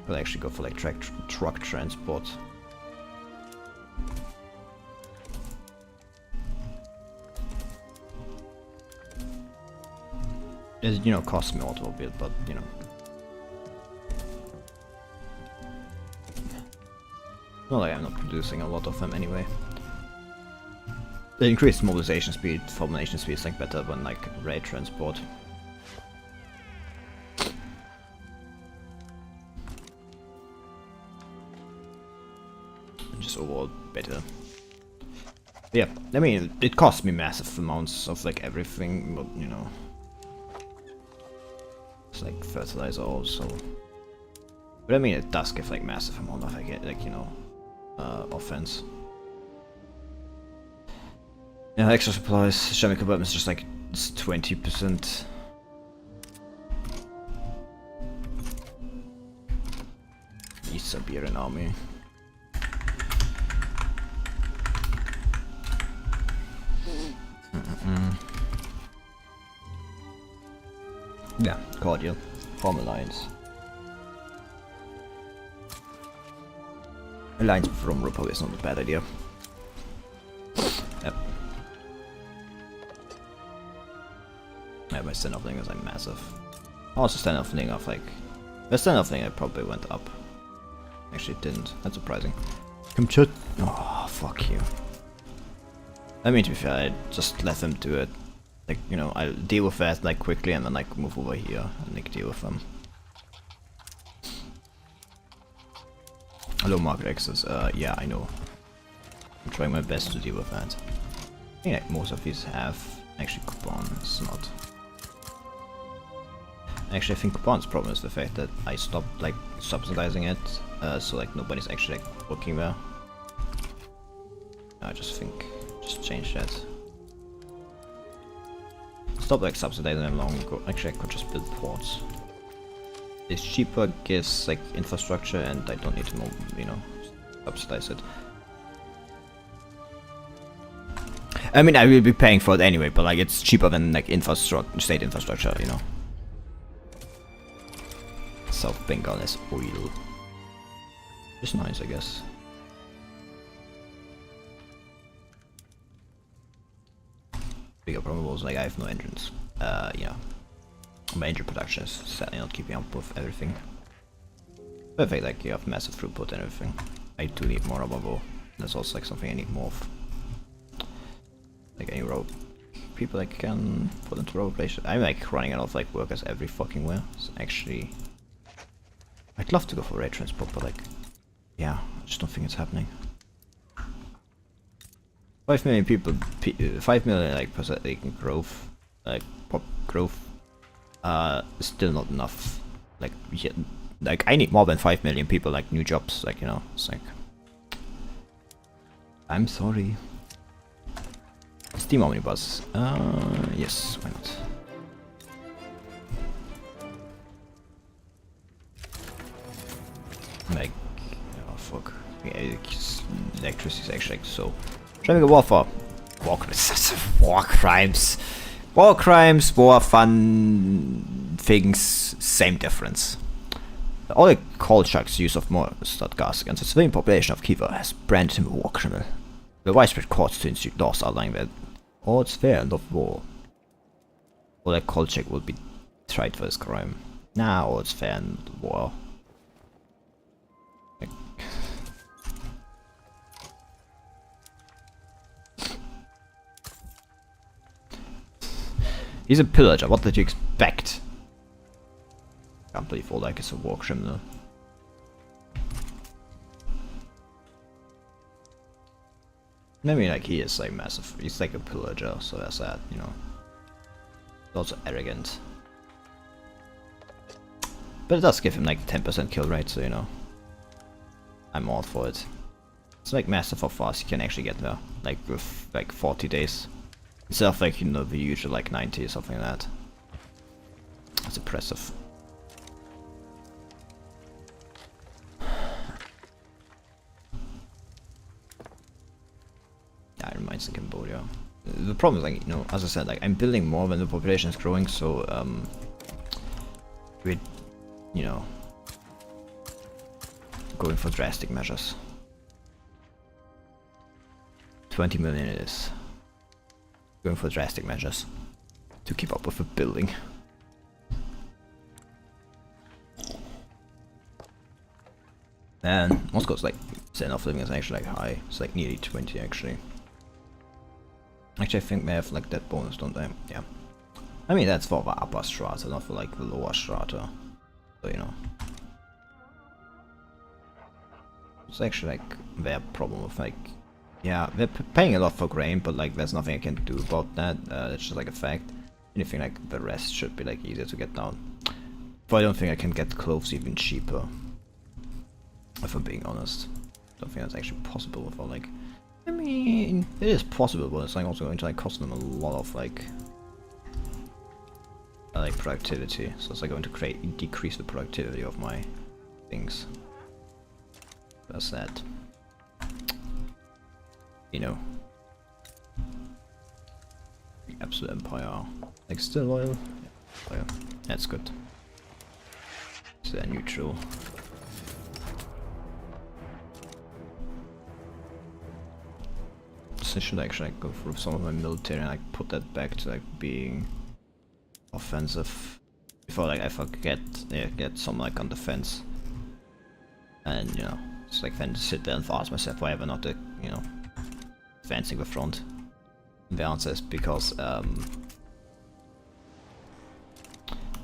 I'll actually go for like truck transport. It, you know, costs me automobile, but you know. Not like I'm not producing a lot of them anyway. The increased mobilization speed, formation speed is like better than like raid transport. And just overall better. Yeah, I mean it costs me massive amounts of like everything, but you know. It's like fertilizer also. But I mean it does give like massive amount of like you know offense. Yeah, extra supplies, chemical weapons just like 20%. East Siberian army. Yeah, cordial. Form alliance. Alliance with Rome probably is not a bad idea. Yep. Yeah, my stand-off thing is like massive. Also stand-off thing of like... The stand-off thing I probably went up. Actually it didn't. That's surprising. Kamchatka. Oh, fuck you. I mean, to be fair, I just let them do it. Like, you know, I'll deal with that like quickly and then like move over here and like deal with them. Hello, market access. Yeah, I know. I'm trying my best to deal with that. I think like, most of these have actually coupons, not. Actually, I think coupons' problem is the fact that I stopped like subsidizing it, so like nobody's actually like working there. I just think, just change that. Stop like subsidizing them long ago. Actually, I could just build ports. It's cheaper, gives like infrastructure, and I don't need to, you know, subsidize it. I mean, I will be paying for it anyway, but like it's cheaper than like infrastructure, state infrastructure, you know. South Bengal is oil. Just nice, I guess. Bigger problem was like I have no engines. Yeah. My engine production is sadly not keeping up with everything. Perfect, like you have massive throughput and everything. I do need more rubber bow. That's also like something I need more of. Like any road people like can put into road race. I'm like running out of like workers every fucking where. So actually I'd love to go for raid transport, but like yeah, I just don't think it's happening. 5 million people, 5 million like percent growth, like pop growth, still not enough. Like yeah, like I need more than 5 million people, like new jobs, like you know, it's like. I'm sorry. Steam Omnibus, yes, why not? Like, oh fuck, yeah, electricity is actually like so. Trying to go war for war crimes, war fun things, same difference. All the Kolchak's use of mustard gas against the civilian population of Kiev has branded him a war criminal. The widespread courts to institute laws outlining that all is fair and of war. Oleg Kolchak will be tried for this crime. Nah, all is fair and war. He's a pillager, what did you expect? Can't believe Oleg is a war criminal. Maybe like he is like massive, he's like a pillager, so that's that, you know. He's also arrogant. But it does give him like 10% kill rate, so you know. I'm all for it. It's like massive how fast you can actually get there, like with like 40 days. Instead of like, you know, the usual like 90 or something like that. That's impressive. Yeah, it reminds me of Cambodia. The problem is like, you know, as I said, like I'm building more when the population is growing, so we're, you know, going for drastic measures. 20 million it is. Going for drastic measures to keep up with the building. And Moscow's like standard of living is actually like high. It's like nearly 20 actually. Actually, I think they have like that bonus, don't they? Yeah. I mean that's for the upper strata, not for like the lower strata. So you know. It's actually like their problem with like, yeah, they're paying a lot for grain, but like there's nothing I can do about that. It's just like a fact. Anything like the rest should be like easier to get down. But I don't think I can get clothes even cheaper. If I'm being honest, I don't think that's actually possible without like. I mean, it is possible, but it's like also going to like cost them a lot of like productivity. So it's like going to decrease the productivity of my things. That's that. You know, the absolute empire, like still loyal. Yeah, that's good. So they're neutral. So I should actually like, go through some of my military and like put that back to like being offensive before like I forget, get some like on defense. And you know, it's like then sit there and ask myself why ever not to, you know, advancing the front. And the answer is because the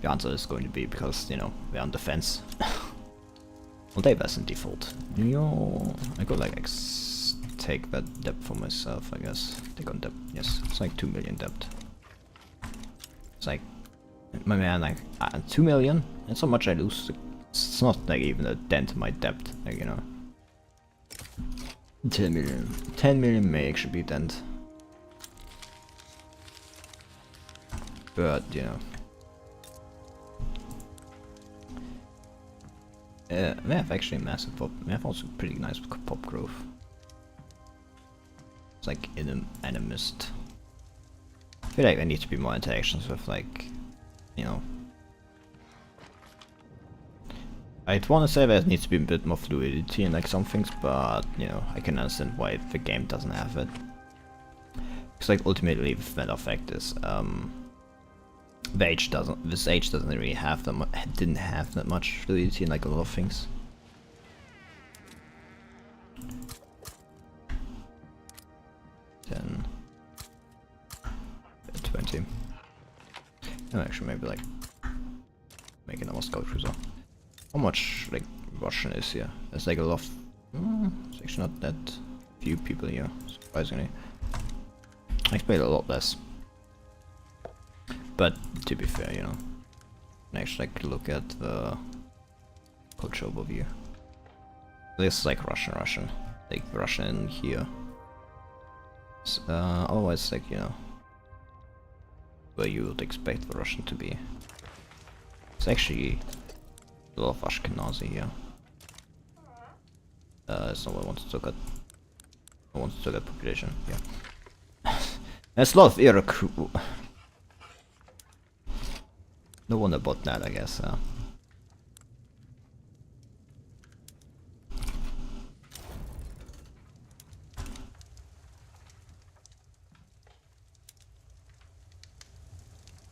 answer is going to be because, you know, they're on defense. Well, they best in default. Yo, I could like take that debt for myself, I guess. Take on debt. Yes, it's like 2 million debt. It's like, my man, like 2 million. That's how much I lose. It's not like even a dent in my debt, like, you know. 10 million. 10 million may actually be a dent. But, you know. They have actually massive pop. They have also pretty nice pop growth. It's like animist. I feel like there need to be more interactions with like, you know. I'd want to say there needs to be a bit more fluidity in like some things, but you know, I can understand why the game doesn't have it. Because like ultimately the matter of fact is, this age doesn't really have that didn't have that much fluidity in like a lot of things. Then 20. No, actually maybe like make another scout cruiser. How much like Russian is here? There's like a lot of it's actually not that few people here, surprisingly. I expect a lot less. But to be fair, you know, actually like look at the culture overview. This is like Russian, like Russian here. Otherwise, like, you know, where you would expect the Russian to be. It's actually a lot of Ashkenazi here. That's not what I wanted to look at. I wanted to look at population, yeah. There's a lot of Iraq. No wonder about that, I guess.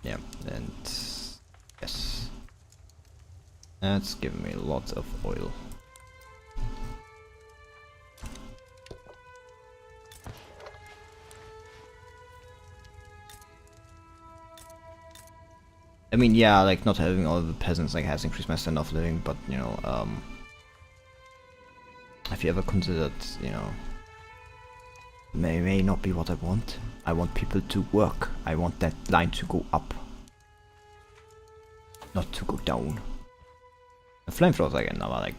Yeah, and yes, that's giving me lots of oil. I mean, yeah, like not having all of the peasants like has increased my standard of living, but you know, have you ever considered, you know, may not be what I want. I want people to work. I want that line to go up, not to go down. The flamethrower is like another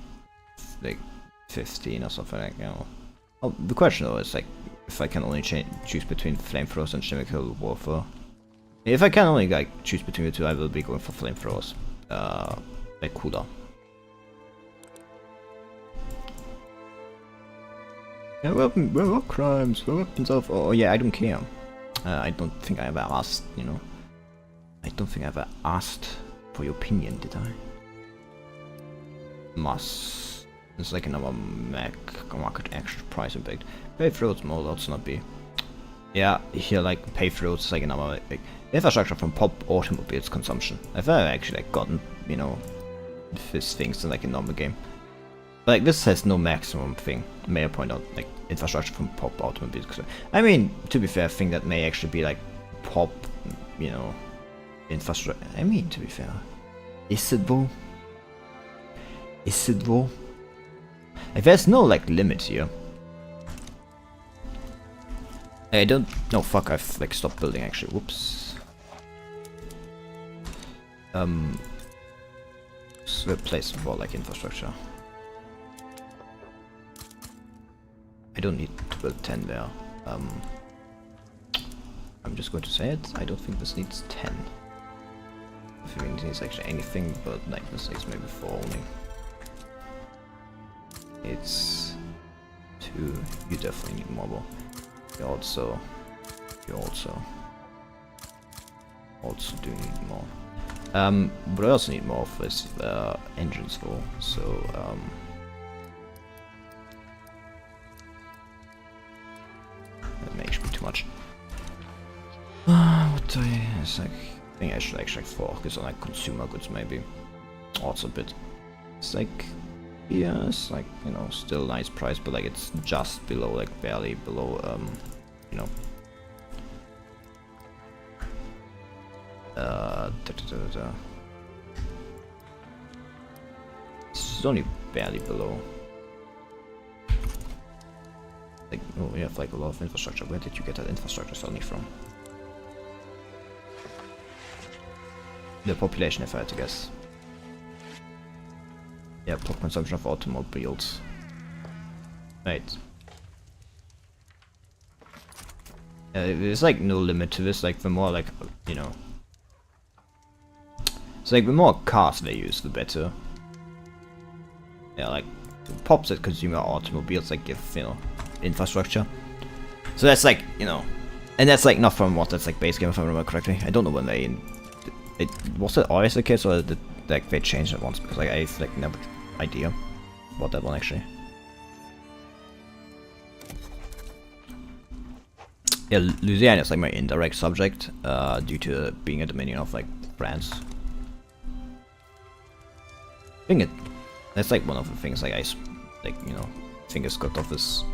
like 15 or something, like, you know. Oh, the question though is like if I can only choose between flamethrowers and chemical warfare. If I can only like choose between the two, I will be going for flamethrowers. Like cooler. Yeah, war crimes, weapons of. Oh yeah, I don't care. I don't think I ever asked. You know, I don't think I ever asked for your opinion, did I? Must. It's like another market action price impact. Paved roads more, let's not be. Yeah, here like paved roads is like another like infrastructure from pop automobiles consumption. I've actually like gotten, you know, these things in like a normal game. But like this has no maximum thing. May I point out like infrastructure from pop automobiles. I mean, to be fair, I think that may actually be like pop, you know, infrastructure. I mean, to be fair, is it though? Is it though? Like there's no like limit here. I don't. No, fuck. I've like stopped building actually. Whoops. So a place for like infrastructure. I don't need to build 10 there. I'm just going to say it. I don't think this needs 10. I think it needs actually anything but like this needs maybe 4 only. It's 2. You definitely need more. You also do need more. But I also need more of is engines though. So that may actually be too much. What do I? It's like I think I should actually focus on like consumer goods maybe. Also a bit. It's like yeah, it's like, you know, still nice price, but like it's just below, like barely below, you know. It's only barely below. Like, oh, we have like a lot of infrastructure. Where did you get that infrastructure suddenly from? The population, if I had to guess. Yeah, pop consumption of automobiles. Right. There's like no limit to this, like the more like, you know. It's like the more cars they use, the better. Yeah, like pops that consumer automobiles like give, you know, infrastructure. So that's like, you know, and that's like not from what, that's like base game if I remember correctly. I don't know when they, was it always the case or did like they changed it once, because like I've like never idea about that one actually. Yeah, Louisiana is like my indirect subject due to being a dominion of like France. I think that's like one of the things like I like, you know, think it's got off this.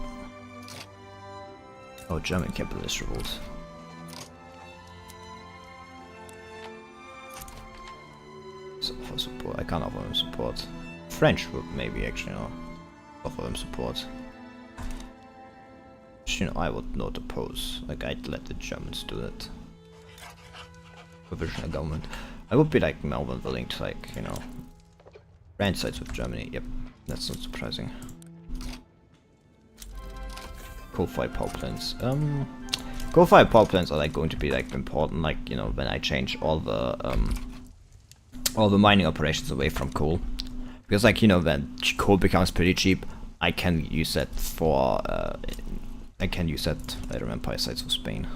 Oh, German capitalist revolt. So for support, I can't offer him support. French would maybe actually, you know, offer him support. which, you know, I would not oppose. Like, I'd let the Germans do it. Provisional government. I would be like more than willing to, like, you know, rent sides with Germany. Yep, that's not surprising. Coal-fired power plants. Coal-fired power plants are like going to be like important, like, you know, when I change all the mining operations away from coal, because, like, you know, when coal becomes pretty cheap, I can use that for later empire sites of Spain.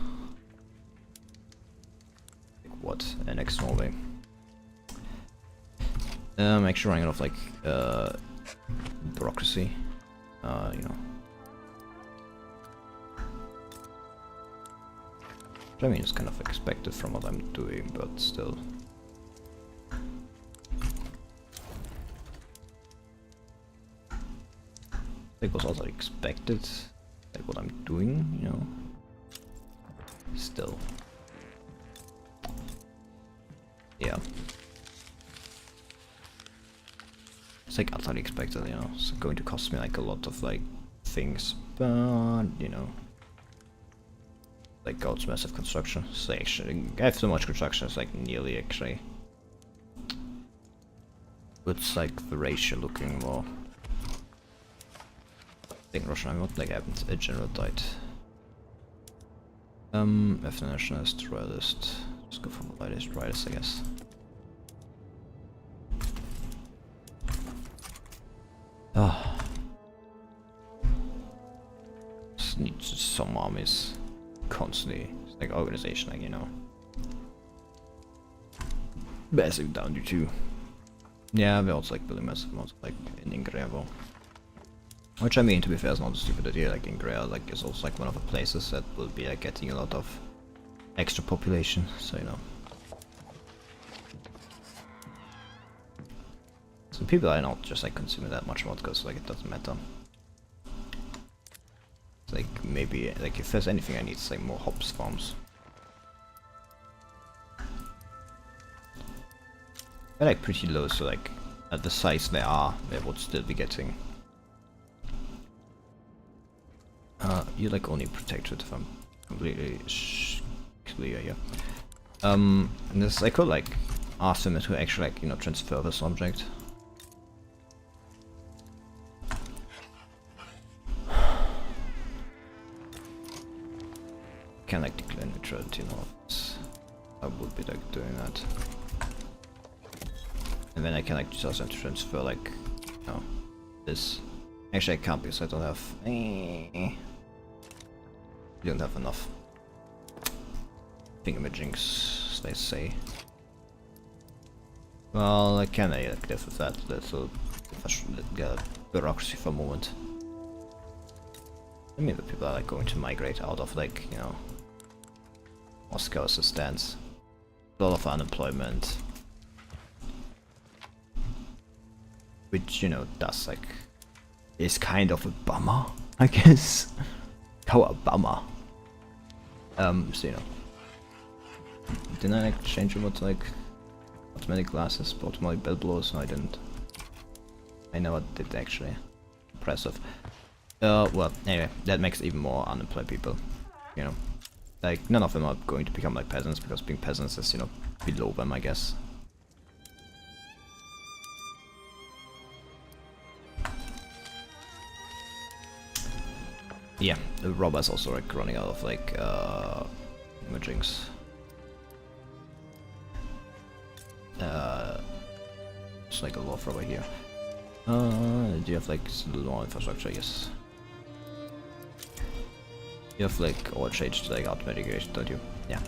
Like what? Next Norway. Actually running out of like bureaucracy. You know. I mean, it's kind of expected from what I'm doing, but still. It was also expected, like what I'm doing, you know. Still. Yeah. It's like utterly expected, you know. It's going to cost me like a lot of like things, but you know. Like God's massive construction. So actually, I have so much construction, it's like nearly actually. It's like the ratio looking more. I think Russian, I would like haven't a general died. Ethno nationalist, royalist. Just go for royalist, I guess. Ah. Just need some armies. Constantly, it's like organization, like, you know, massive down to 2. Yeah, we also like building massive amounts like in Ingrevo, which I mean, to be fair, is not a stupid idea. Like Ingrea, like, is also like one of the places that will be like getting a lot of extra population, so you know. So people are not just like consuming that much vodka, because like it doesn't matter. Like, maybe, like, if there's anything I need, it's like more hops farms. They're like pretty low, so like, at the size they are, they would still be getting. You like only protected if I'm completely clear, yeah. And this, I could like ask them to actually like, you know, transfer this object. Can like declare neutrality and all of this. I would be like doing that. And then I can like just also transfer like, you know, this. Actually I can't because I don't have you don't have enough thingamajiggs, let's say. Well, I can like live with that little if I should get bureaucracy for a moment. I mean, the people are like going to migrate out of like, you know, Moscow as it stands. A lot of unemployment. Which, you know, does like, is kind of a bummer, I guess. How a bummer. So you know. Didn't I like change over to like automatic glasses, automatic bell blowers? No, I didn't. I know I did actually. Impressive. Well, anyway, that makes even more unemployed people, you know. Like, none of them are going to become like peasants, because being peasants is, you know, below them, I guess. Yeah, the robber's also like running out of like, imagings. It's like a lot of rubber here. Do you have like more infrastructure? Yes. You have like all changed to like automatic irrigation, don't you? Yeah.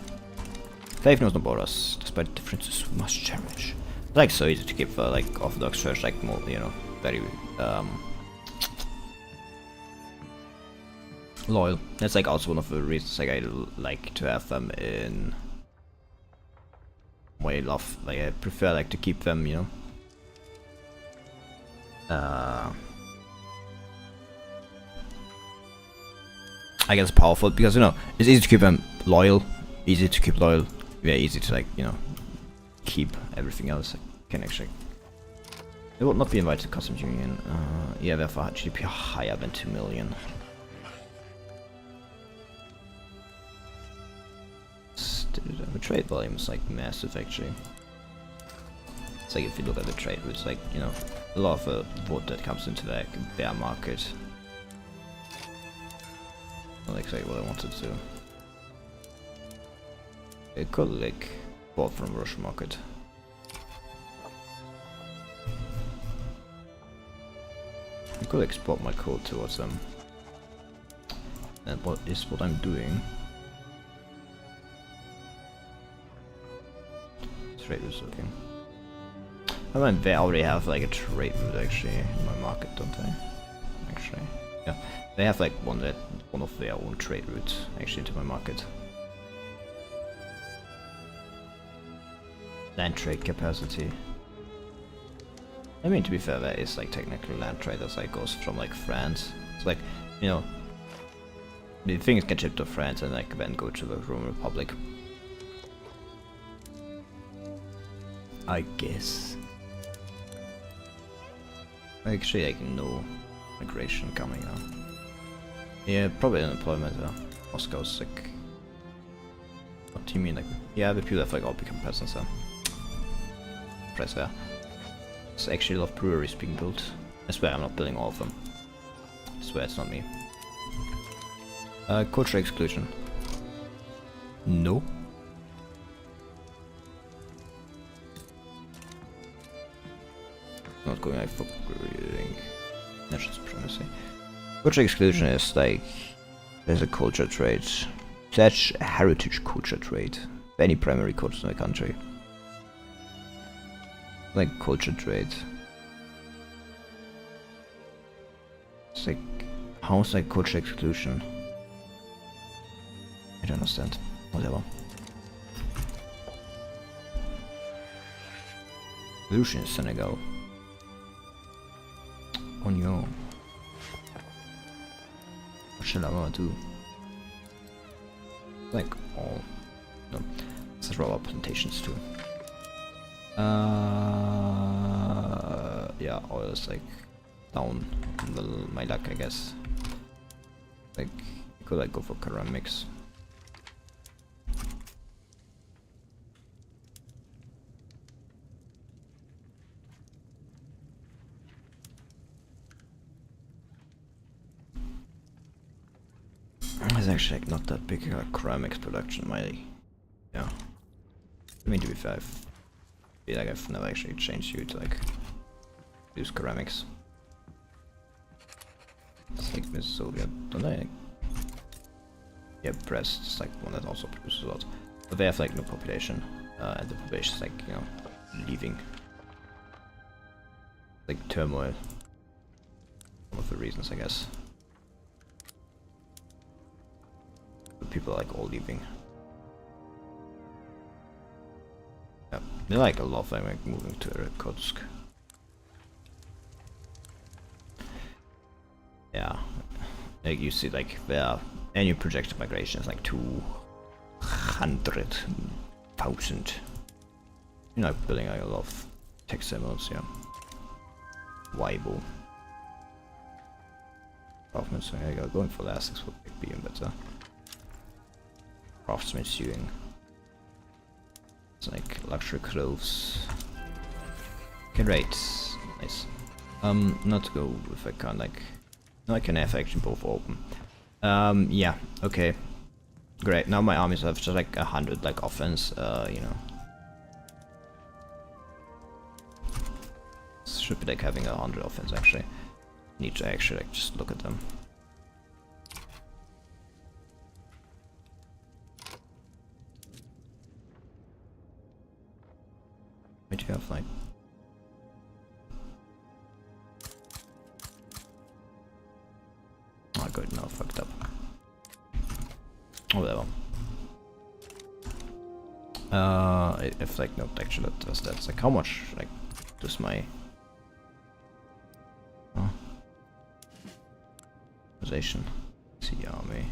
Faith knows no borders, despite differences we must cherish. It's like so easy to keep like Orthodox Church like more, you know, very loyal. That's like also one of the reasons like I like to have them in my love. Like I prefer like to keep them, you know. I guess powerful because, you know, it's easy to keep them loyal, easy to keep loyal, very easy to like, you know, keep everything else. I can actually. They will not be invited to customs union. Yeah, therefore GDP higher than 2 million. The trade volume is like massive actually. It's like if you look at the trade routes, like, you know, a lot of wood that comes into the bear market. Not exactly what I wanted to. It could like bought from Russian market. I could export my code towards them. And what is what I'm doing. Trade routes looking. I mean, they already have like a trade route actually in my market, don't they? Actually, yeah, they have like one of their own trade routes actually into my market. Land trade capacity. I mean, to be fair, that is like technically land trade as like goes from like France. It's like, you know, the things get shipped to France and like then go to the Roman Republic. I guess. Actually, like no migration coming now. Yeah, probably unemployment. Moscow's like. What do you mean? Like, yeah, the people have like all become peasants. Price there. There's actually a lot of breweries being built. I swear I'm not building all of them. I swear it's not me. Culture exclusion. No. Not going like for breeding. National supremacy. Culture exclusion is like there's a culture trade. Such a heritage culture trade. Any primary cultures in the country. Like culture trade. It's like how's like culture exclusion? I don't understand. Whatever. Revolution in Senegal. Oh no. What shall I do? Like all. No. Let's roll up plantations too. Yeah, oil is like down my luck, I guess. Like, could I go for ceramics? It's actually like not that big ceramics production, yeah. I mean, to be fair, I feel like I've never actually changed you to like use ceramics. It's like Miss Soviet, don't I? Yeah, Brest is like one that also produces a lot, but they have like no population, and the population is like, you know, leaving. Like turmoil. One of the reasons, I guess. People are like all leaving. Yeah, they like a lot of them like moving to Irkutsk. Yeah, like you see, like their annual projected migration is like 200,000. You know, building like a lot of textile mills, yeah. Weibo. Craftsman, so yeah, going for the Essex would be even better. Craftsman sewing. It's like luxury clothes. Great, nice. Not to go if I can't like. No, I can have actually both open. Yeah, okay. Great. Now my armies have just like 100 like offense. You know. Should be like having 100 offense actually. Need to actually like just look at them. Why do you have like? Oh good, no, fucked up. Oh, whatever. If like no actually that's like how much like does my organization see army.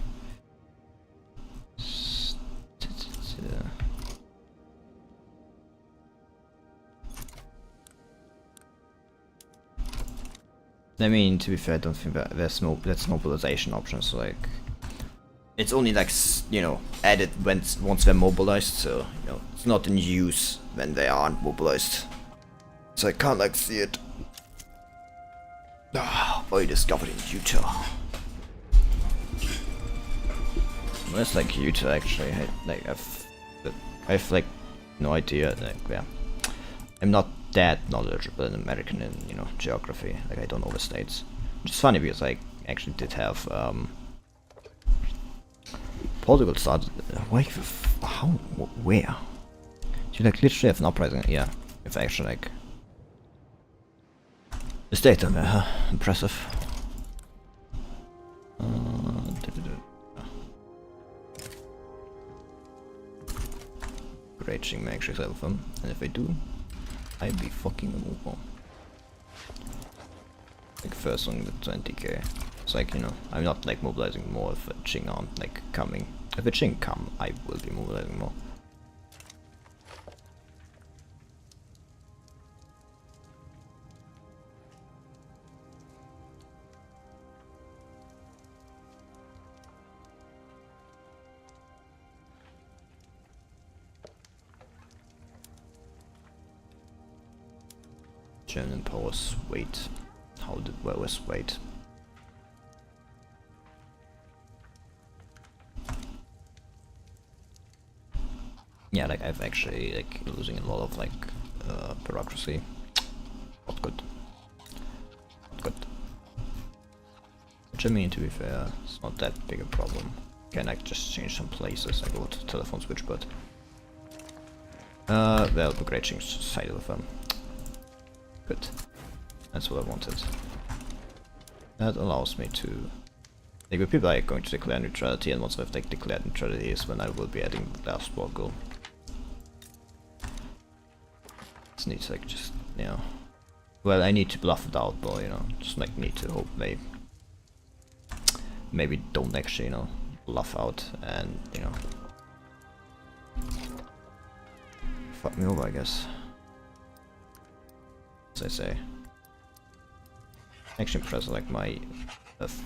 I mean, to be fair, I don't think that there's no mobilization options. So like, it's only like you know added once they're mobilized, so you know it's not in use when they aren't mobilized. So I can't like see it. Ah, boy, discovered in Utah. Where's like Utah actually? I've like no idea. Like yeah, I'm not that knowledgeable in American and you know geography. Like I don't know the states. Which is funny because I actually did have Portugal started. Why? How? Where? You like literally have an uprising? Yeah, if actually like the state on there, huh? Impressive. Raging may actually save them, and if I do, I'd be fucking a move on. Like first on the 20k. It's like, you know, I'm not like mobilizing more if a Qing aren't like coming. If a Qing come, I will be mobilizing more. German powers wait. How did Wales wait? Yeah, like I've actually like losing a lot of like bureaucracy. Not good. Not good. Which I mean, to be fair, it's not that big a problem. Can I just change some places? I go to telephone switchboard. Well, the great change side of them. Good. That's what I wanted. That allows me to... Like, the people are going to declare neutrality, and once I've like, declared neutrality is when I will be adding the last war goal. This needs like just, you know... Well, I need to bluff it out, but, you know, just like need to hope they... Maybe don't actually, you know, bluff out, and, you know... Fuck me over, I guess. As I say. Actually impressed like my that's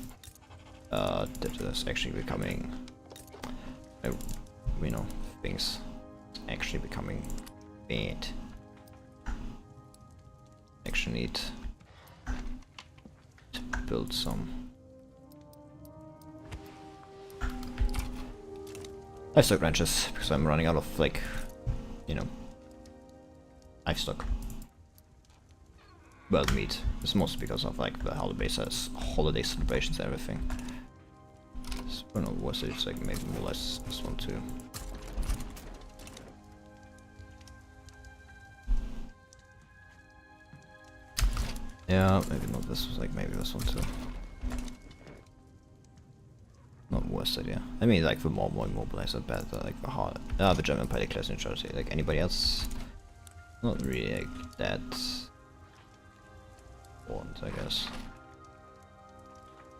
actually becoming you know things actually becoming bad. Actually need to build some livestock ranches because I'm running out of like you know livestock. Well, meat. It's mostly because of like the holiday celebrations and everything. So, I don't know what it's like maybe more or less this one too. Yeah, maybe not this was like maybe this one too. Not worst idea. I mean like the more mobilized are better, like the harder. The German Empire declares neutrality. Like anybody else? Not really like that. I guess.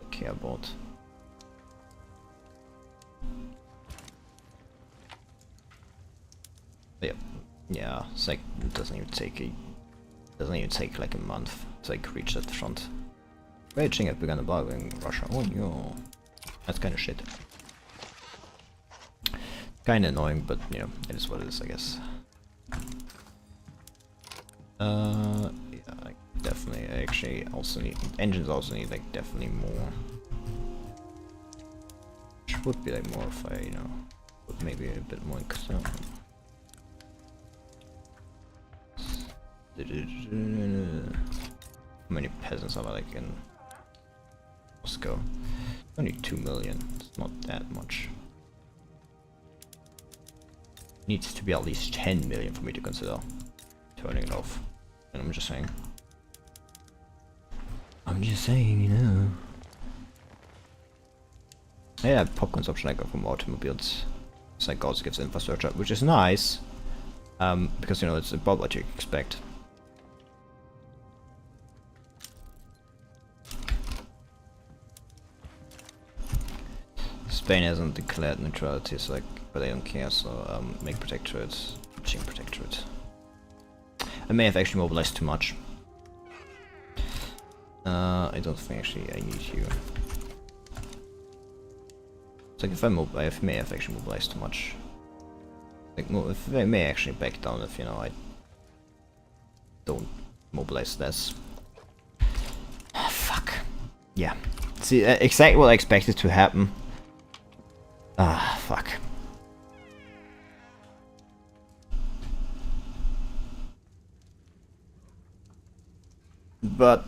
I care about. But yeah, it's like it doesn't even take like a month to like reach that front. Beijing have begun embargoing Russia. Oh no, that's kind of shit. Kind of annoying, but you know it is what it is, I guess. Yeah, like definitely. I actually also need engines. Also need like definitely more. Which would be like more if I, you know, put maybe a bit more. How many peasants are there like in Moscow? Only 2 million. It's not that much. Needs to be at least 10 million for me to consider turning it off. And I'm just saying. You know. Yeah, pop consumption I got from automobiles. It's like also gives infrastructure, which is nice. Because you know it's about what you expect. Spain hasn't declared neutrality, so like, but I don't care. So make protectorate, Qing protectorate. I may have actually mobilized too much. I don't think actually I need you. It's like if I may have actually mobilized too much. Like, if I may actually back down if, you know, I don't mobilize less. Oh, fuck. Yeah. See, exactly what I expected to happen. Ah, fuck. But,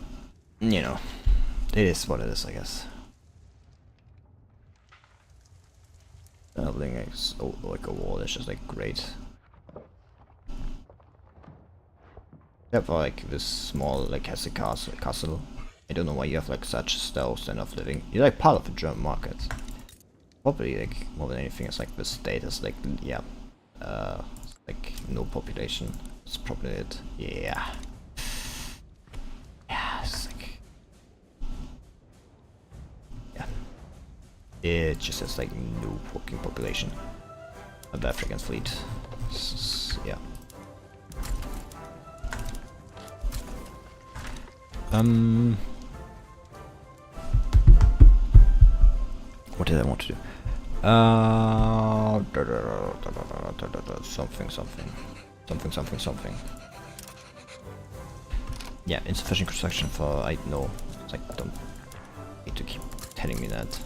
you know, it is what it is, I guess. Building like a wall is just like great. Except for like this small like castle. I don't know why you have like such style standard of living. You're like part of the German market. Probably like more than anything it's like the state is like yeah. Like no population. That's probably it. Yeah. Yeah, it's like yeah. It just has like no fucking population. Of the African fleet. Yeah. What did I want to do? Something. Yeah, insufficient construction for I know. It's like don't need to keep telling me that.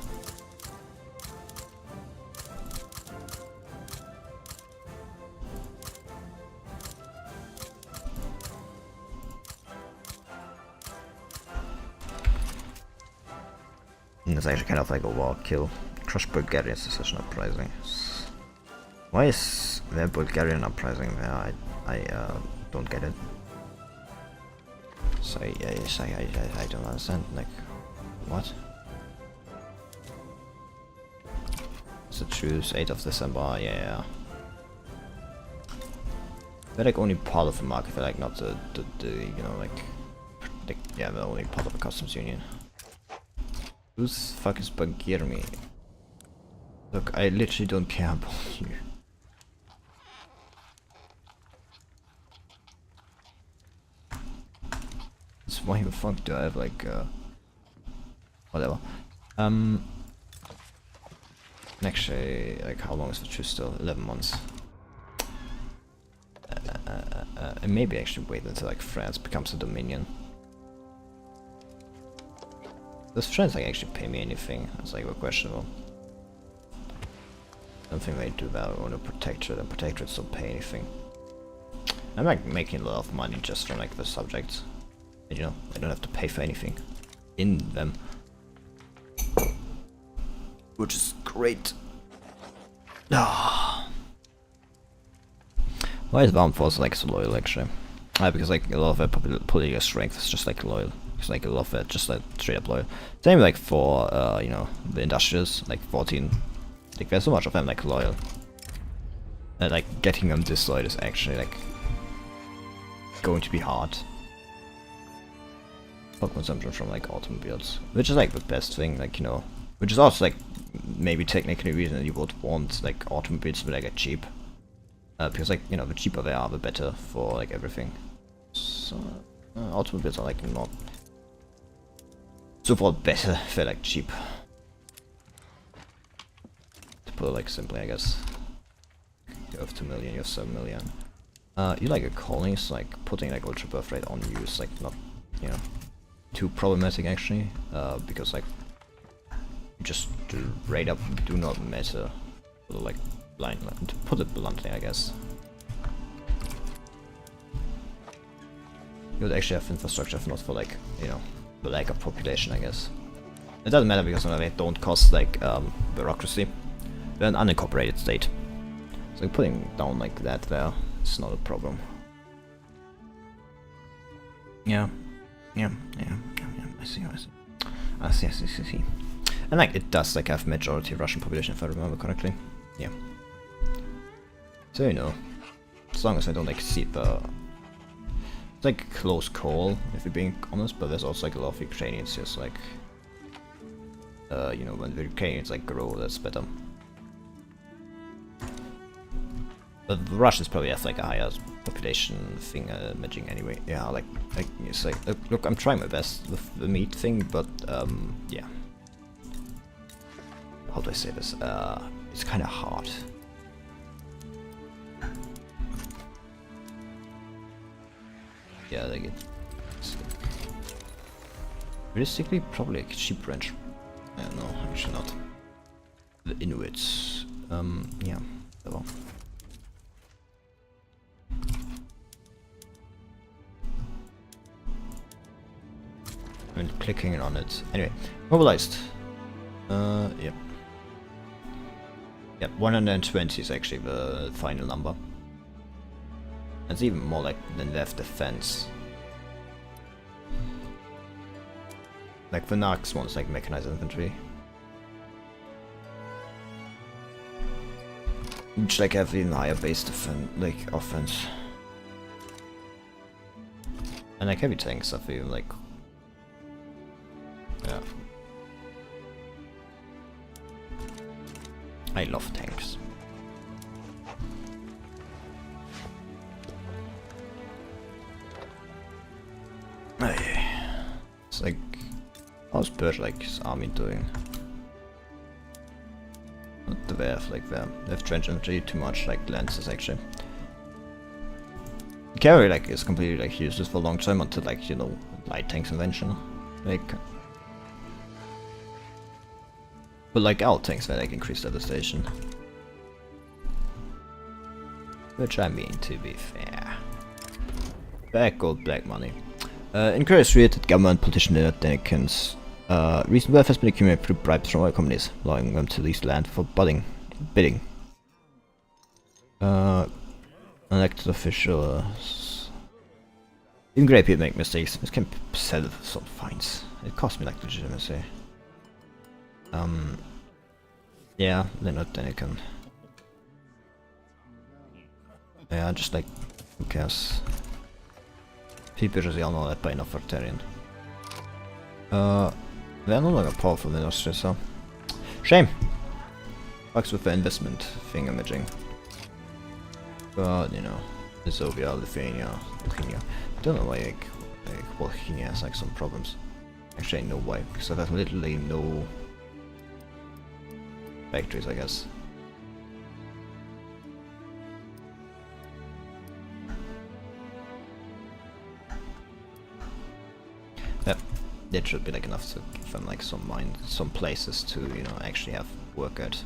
It's actually kind of like a overkill. Crush Bulgarian secession uprising. Why is there Bulgarian uprising there? I don't get it. So I don't understand. Like, what? It's the truce, 8th of December. Yeah. They're like only part of the market. They're like not the you know like yeah, they're only part of a customs union. Who's the fuck is Bulgaria? Look, I literally don't care about you. So why the fuck do I have like whatever. Actually, like how long is the truce still? 11 months. And maybe actually wait until like France becomes a dominion. Does France like actually pay me anything? That's like questionable. I don't think they do that on a protectorate, and protectorates don't pay anything. I'm like making a lot of money just from like the subjects. And, you know, I don't have to pay for anything in them. Which is great. Ah. Why is the armed force like so loyal actually? Because like a lot of their political strength is just like loyal. It's like a lot of it just like straight up loyal. Same like for you know, the industrials, like 14. Like there's so much of them like loyal. And like getting them disloyal is actually like going to be hard. For consumption from like automobiles. Which is like the best thing, like, you know, which is also like maybe technically the reason that you would want like automobiles to be like cheap. Because like, you know, the cheaper they are, the better for like everything. So automobiles are like not so far better if they're like cheap. To put it like simply, I guess. You have 2 million, you have 7 million. You like a colony, so like putting like ultra birth rate on you is like not, you know, too problematic actually. Because like just the rate up do not matter. Like blindly, to put it bluntly, I guess. You would actually have infrastructure if not for like, you know, the lack of population, I guess. It doesn't matter because they don't cost like bureaucracy. They're an unincorporated state. So putting down like that there is not a problem. Yeah. I see. And like it does like have majority Russian population if I remember correctly. Yeah. So you know, as long as I don't like see the, it's like a close call if you're being honest, but there's also like a lot of Ukrainians just like, you know, when the Ukrainians like grow, that's better. But the Russians probably have like a higher population thing matching anyway. Yeah, like it's like look, I'm trying my best with the meat thing, but yeah. how do I say this? It's kind of hard. Yeah, like it's realistically probably a cheap wrench. No, actually not. The Inuits. Yeah, well. I'm clicking on it. Anyway, mobilized. Yep. Yep, 120 is actually the final number. It's even more like than left defense. Like the next one's like mechanized infantry. Each like have even higher base defense, like offense. And like heavy tanks have even like, yeah. I love tanks. It's like, how's Bergera's army doing? Not the way of like they have trench infantry too much like lances actually. Cavalry like is completely like useless for a long time until like, you know, light tanks invention. Like, but like our tanks they like increase devastation. Which I mean, to be fair. Black gold, black money. Encourage created government politicians that they can recent wealth has been accumulated through bribes from oil companies, allowing them to lease land for bidding. Elected officials. Even great people make mistakes. This can settle some fines. It cost me like legitimacy. Yeah, then it can. Yeah, just like, who cares? People just all know that by enough authoritarian. They're no longer powerful in Austria, so shame. Fucks with the investment thingamajig. But you know, Ethiopia, Lithuania, Bohemia. Don't know why like Bohemia has like some problems. Actually, I know why, because I have literally no factories, I guess. Yep, that should be like enough to give them like some places to, you know, actually have work at.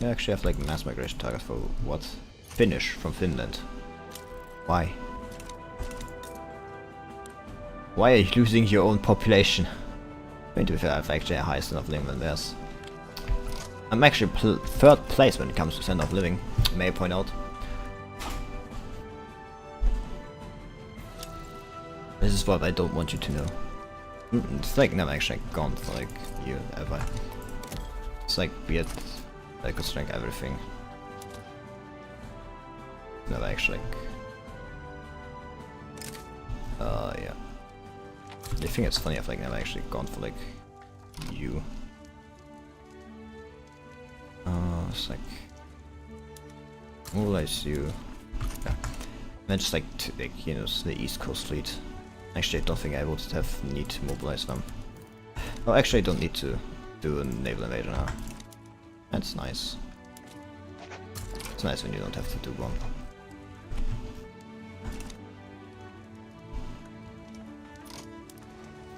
You actually have like mass migration target for what? Finnish from Finland. Why? Why are you losing your own population? I mean, to be fair, I've actually a higher standard of living than theirs. I'm actually third place when it comes to standard of living, may I point out. This is what I don't want you to know. It's like never actually gone for like you ever. It's like weird, like considering everything. Never actually yeah. I think it's funny I've like never actually gone for like you. It's like mobilize you. Yeah. And just like to, like, you know, the East Coast fleet. Actually, I don't think I would need to mobilize them. Oh, actually, I don't need to do a naval invasion now. That's nice. It's nice when you don't have to do one.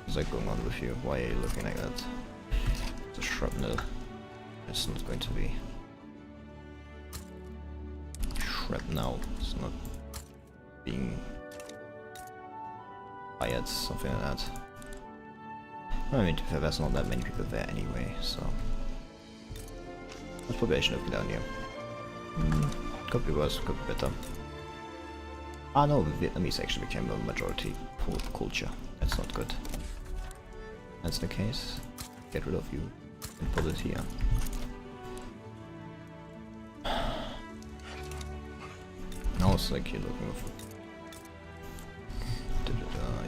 What's like going on with you? Why are you looking like that? It's a shrapnel. It's not going to be shrapnel. It's not being fired, something like that. I mean, there's not that many people there anyway, so what's population of down here? Could be worse, could be better. Ah no, the Vietnamese actually became a majority culture. That's not good. That's the case. Get rid of you and put it here. Now it's like you're looking for.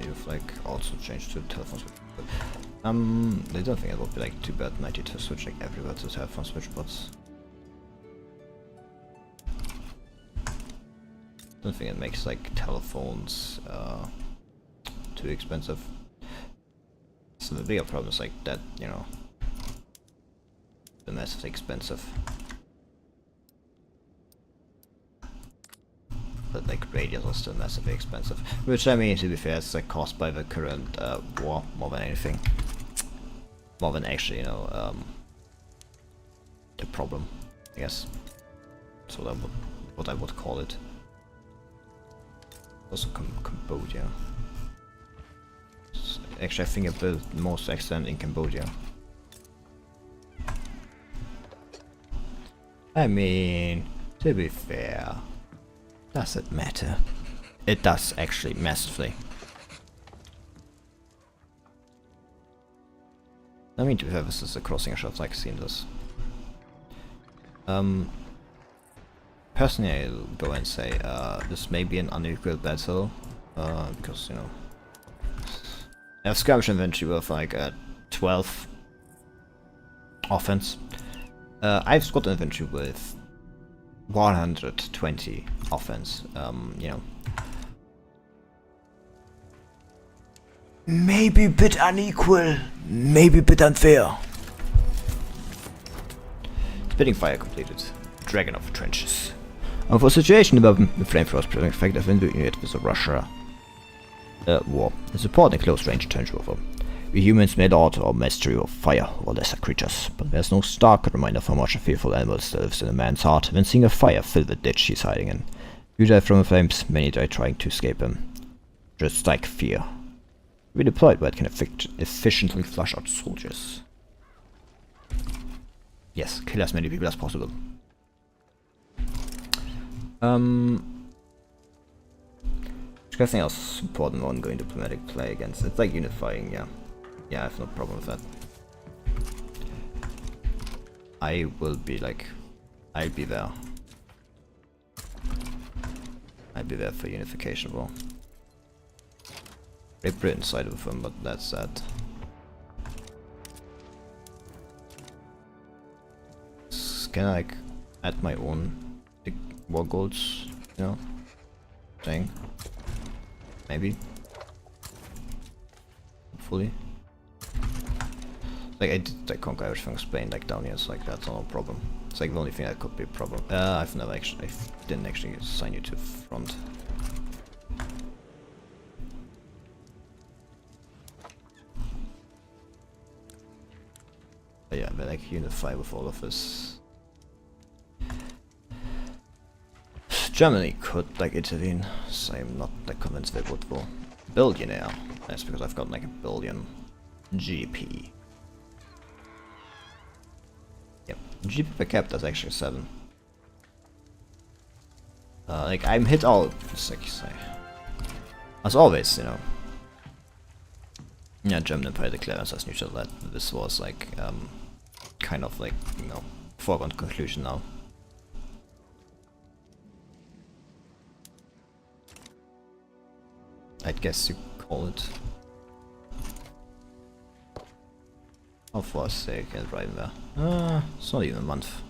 You've like also changed to telephone switch. I don't think it would be like too bad 90 to switch like everywhere to telephone switch bots. Don't think it makes like telephones too expensive. So the bigger problem is like that, you know, They're massively expensive. But like radios are still massively expensive. Which I mean, to be fair, it's like caused by the current war more than anything. More than actually, you know, the problem, I guess. So that would what I would call it. Also Cambodia. Actually, I think I built most extent in Cambodia. I mean, to be fair, does it matter? It does actually massively. I mean, to be fair, this is a crossing shot like seamless. Personally, I'll go and say this may be an unequal battle because, you know, I have skirmish infantry with like 12 offense. I've squad infantry with 120 offense. You know, maybe a bit unequal, maybe a bit unfair. Spitting fire completed. Dragon of Trenches. And for a situation above the flamethrowers being effective in doing it with the Russia war, the support in close range trench warfare. We humans made out our mastery of fire or lesser creatures, but there's no stark reminder of how much a fearful animal still lives in a man's heart when seeing a fire fill the ditch he's hiding in. You die from the flames, many die trying to escape him. Just like fear. We deployed where it can efficiently flush out soldiers. Yes, kill as many people as possible. Which I think I'll support an ongoing diplomatic play against. It's like unifying, yeah. Yeah, I have no problem with that. I will be like, I'll be there. I'll be there for unification war. Great Britain side of them, but that's that. Can I like add my own war goals, you know, thing? Maybe. Hopefully. Like I did like conquer everything from Spain like down here, so like that's no problem. It's like the only thing that could be a problem. I've never actually, didn't actually assign you to front. But yeah, but like unify with all of this. Germany could like intervene, so I'm not like convinced they would go billionaire. That's because I've got like a billion GP. Yep, GP per capita is actually 7. Like I'm hit all, it's like say, as always, you know. Yeah, German Empire declares as neutral. That this was like kind of like, you know, foregone conclusion now. I'd guess you call it. How fast they can arrive there? It's not even a month.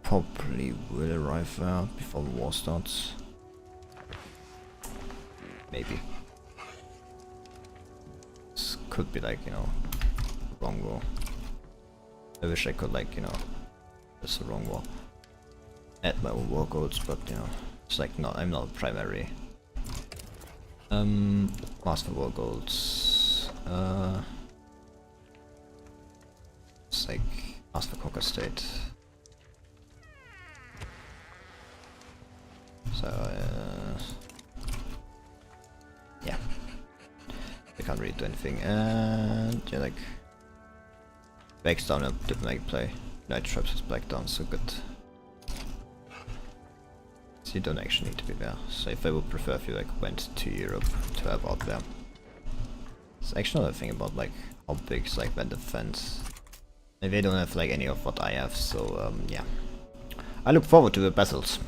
Probably will arrive there before the war starts. Maybe. This could be like, you know, wrong war. I wish I could like, you know, it's the wrong war. Add my own war codes, but you know, it's like not, I'm not primary. Master war goals. It's like Master Conquer State. So yeah, I can't really do anything, and yeah, like backs down a diplomatic play. Night traps is back down, so good. So you don't actually need to be there. So if I would prefer if you like went to Europe to have out there. It's actually another thing about like how big is like their defense. Maybe they don't have like any of what I have, so yeah. I look forward to the battles.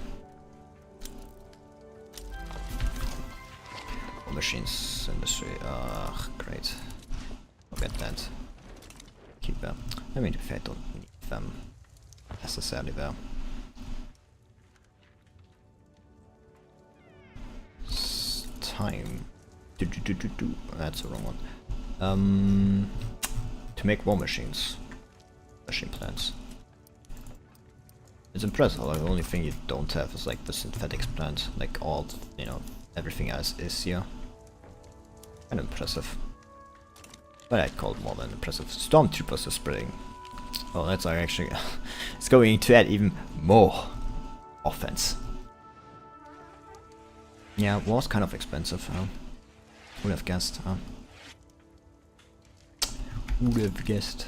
Machines industry, great. Forget that. Keep them. I mean, if I don't need them necessarily there. It's time. That's the wrong one. To make war machines. Machine plants. It's impressive. Like, the only thing you don't have is like the synthetics plant. Like all, you know, everything else is here. Kind of impressive. But I'd call it more than impressive. Stormtroopers are spreading. Oh, that's actually... it's going to add even more offense. Yeah, it was kind of expensive. Would have guessed. Would have guessed.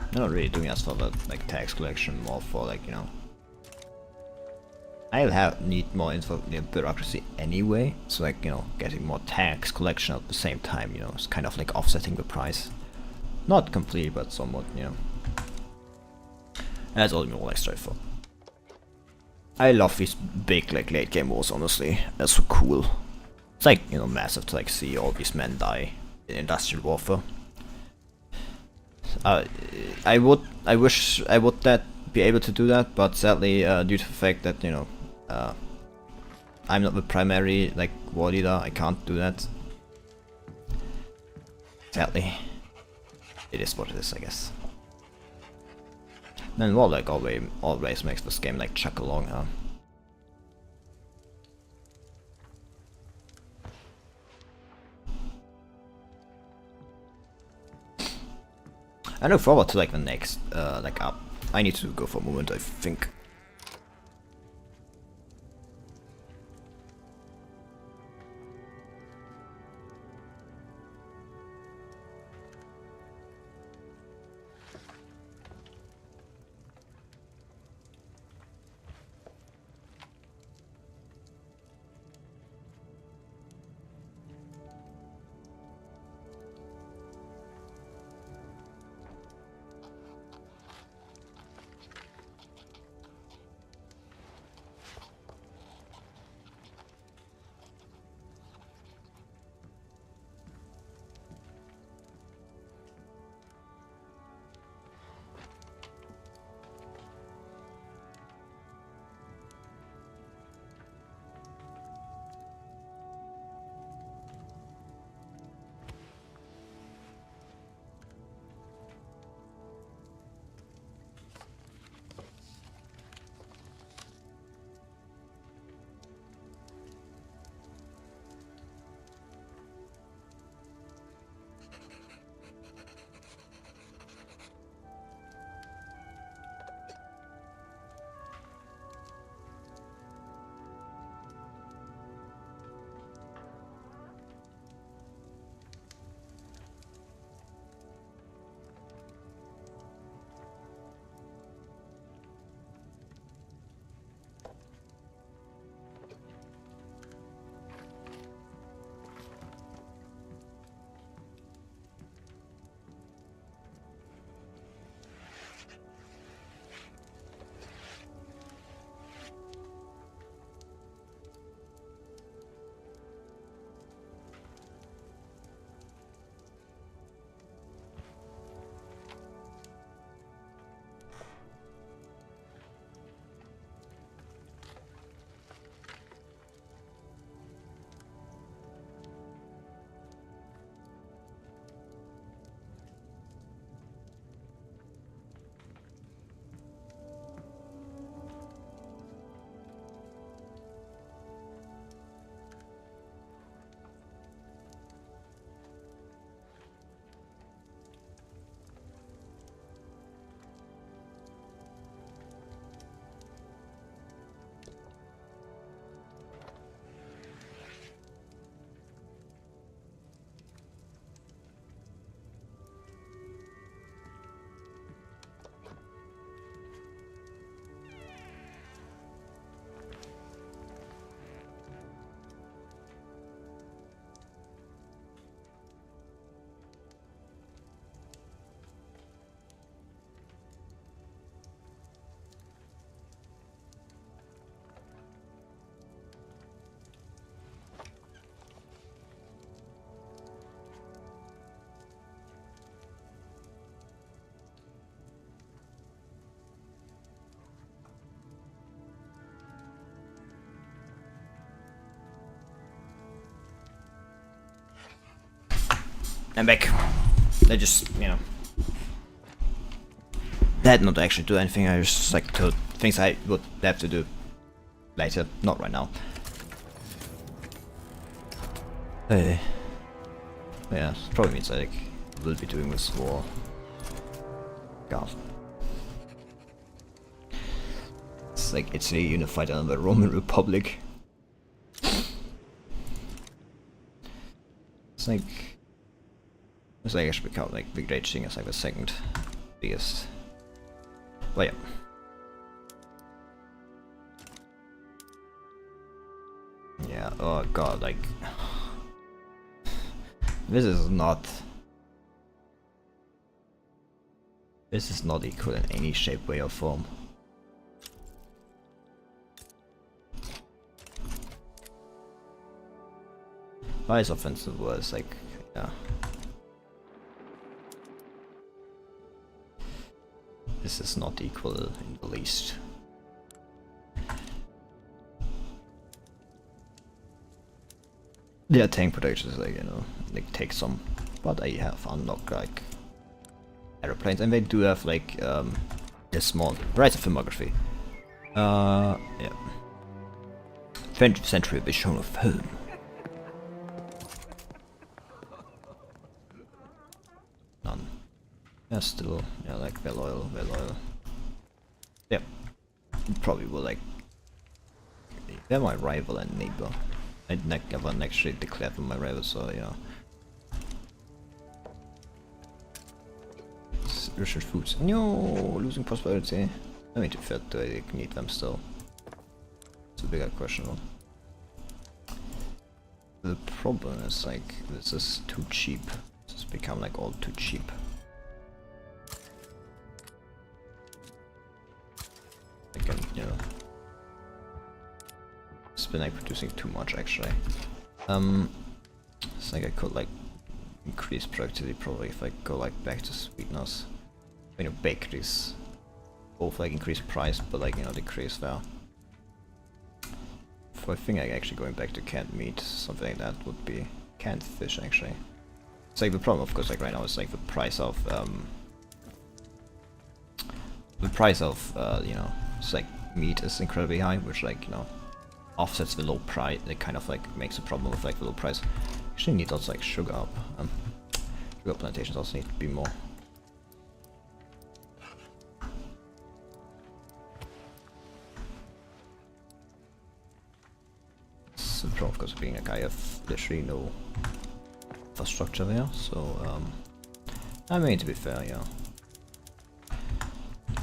I'm not really doing this for the like tax collection, more for like, you know, I'll need more info, you know, bureaucracy anyway, so like, you know, getting more tax collection at the same time, you know, it's kind of like offsetting the price. Not completely, but somewhat, you know. And that's all more like straightforward. I love these big like late game wars, honestly. That's so cool. It's like, you know, massive to like see all these men die in industrial warfare. I wish I would be able to do that, but sadly, due to the fact that, you know, I'm not the primary like war leader, I can't do that. Sadly, it is what it is, I guess. And war like always makes this game like chuck along, huh? I look forward to like the next like up. I need to go for a moment, I think. I'm back. I just, you know, that not actually do anything. I just like to things I would have to do later, not right now. Hey. Yeah, probably means like will be doing this war. God. It's like Italy unified under the Roman Republic. It's like actually become like the great thing as like the second biggest. Well, yeah. Yeah. Oh god, like this is not equal in any shape, way, or form. Vice offensive was like, yeah. This is not equal in the least. Yeah, tank protection is like, you know, they take some, but I have unlocked like aeroplanes, and they do have like this small rise of filmography. Yeah. 20th century vision of film. None. Yeah, still, yeah, like they're loyal. Yep. Probably will like. They're my rival and neighbor. I haven't actually declared them my rival, so you know. Research foods. No, losing prosperity. I mean, to be fair, do I need them still? It's a bigger question though. The problem is like this is too cheap. This has become like all too cheap. Again, you know, it's been like producing too much actually. It's like I could like increase productivity probably if I go like back to sweeteners. You know, bakeries both like increase price, but like, you know, decrease there. So I think like actually going back to canned meat, something like that would be canned fish actually. It's like the problem of course like right now is like the price of you know, it's like meat is incredibly high, which like, you know, offsets the low price. It kind of like makes a problem with like the low price. Actually need also like sugar up. Sugar plantations also need to be more. So the problem of course being like I have literally no infrastructure there, so I mean, to be fair, yeah.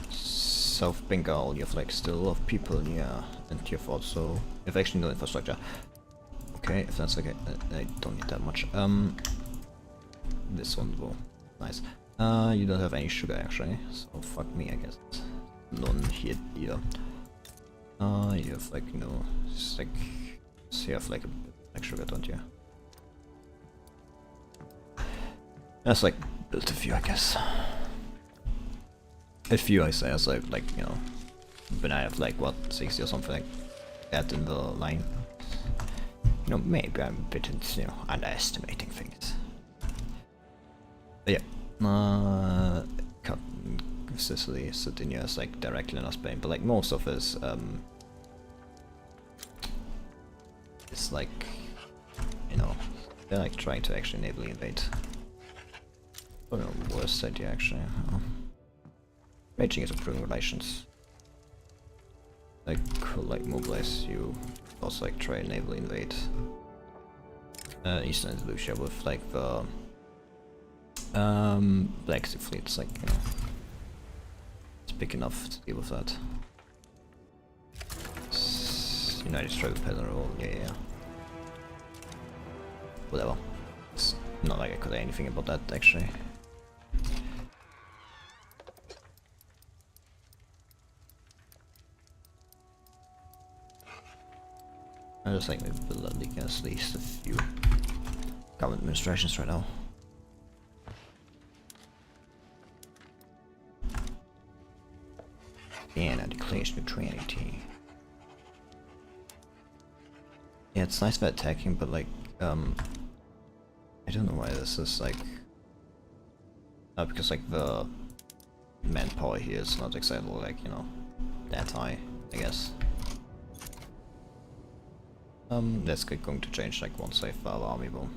South Bengal, you have like still a lot of people, yeah, and you have also, you have actually no infrastructure. Okay, if that's okay, I don't need that much. This one, well, nice. You don't have any sugar actually, so fuck me, I guess. None here either. You have like no, it's like, so you have like a like sugar, don't you? That's like built a few, I guess. A few, I say, as like you know, when I have like what 60 or something like that in the line. You know, maybe I'm a bit, you know, underestimating things. But yeah, Sicily, Sardinia is like directly in Spain, but like most of this is like, you know, they're like trying to actually enably invade. Oh no, worst idea actually. Beijing is improving relations. I could like mobilize you, also like try and naval invade Eastern Andalusia with like the Black Sea fleets, like, you know, it's big enough to deal with that. United Strike with Peasant Rule, yeah. Whatever. It's not like I could say anything about that actually. I just like maybe build at least a few government administrations right now. And I declares neutrality. Yeah, it's nice for attacking, but like, I don't know why this is like, because like the manpower here is not exactly like, you know, that high, I guess. That's going to change like once I file army bomb.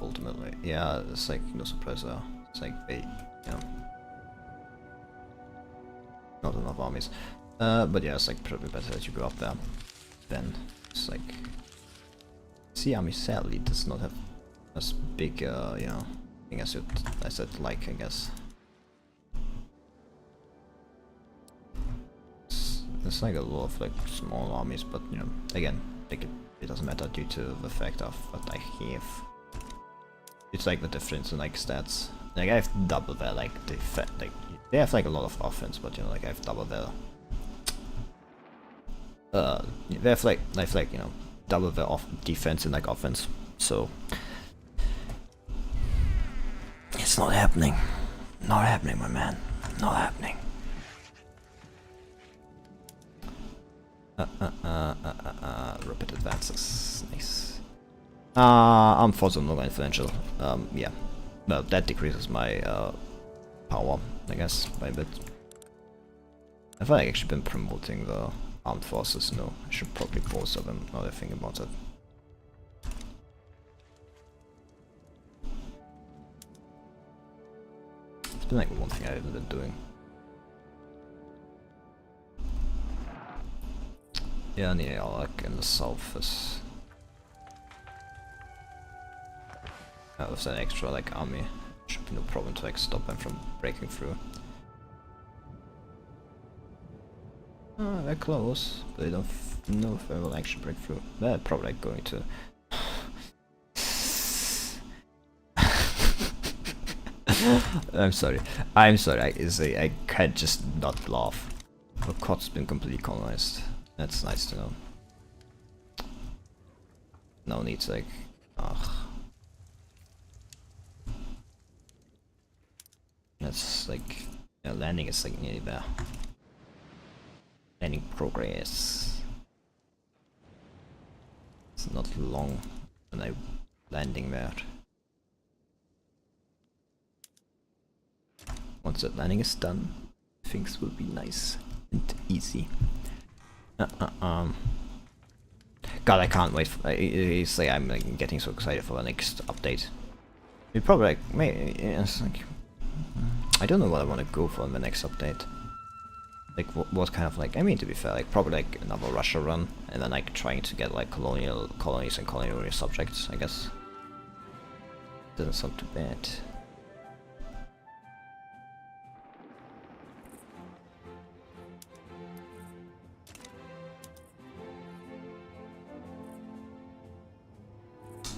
Ultimately, yeah, it's like no surprise there. It's like they, you know, not enough armies. But yeah, it's like probably better that you go up there. Then it's like Sea Army sadly does not have as big, you know, thing as I said, like, I guess. It's like a lot of like small armies, but you know, again, like it doesn't matter due to the fact of what I have. It's like the difference in like stats. Like I have double their like like they have like a lot of offense, but you know, like I have double their they have like you know, double their defense and like offense. So it's not happening. Not happening, my man. Not happening. Rapid advances. Nice. I'm forced no influential. Yeah. Well, that decreases my power, I guess, by a bit. I've actually been promoting the armed forces. No, I should probably bolster them now that I think about it. It's been like one thing I haven't been doing. Yeah, near like in the south is with that extra like army, should be no problem to like stop them from breaking through. They're close, but I don't know if they will actually break through. They're probably like going to. I'm sorry. I can't just not laugh. The cot's been completely colonized. That's nice to know. No need to like, ugh. That's like, yeah, landing is like nearly there. Landing progress. It's not long when I landing there. Once that landing is done, things will be nice and easy. God, I can't wait. It's like I'm like getting so excited for the next update. It probably like maybe it's like I don't know what I want to go for in the next update. Like what kind of like, I mean, to be fair, like probably like another Russia run, and then like trying to get like colonial colonies and colonial subjects, I guess. Doesn't sound too bad.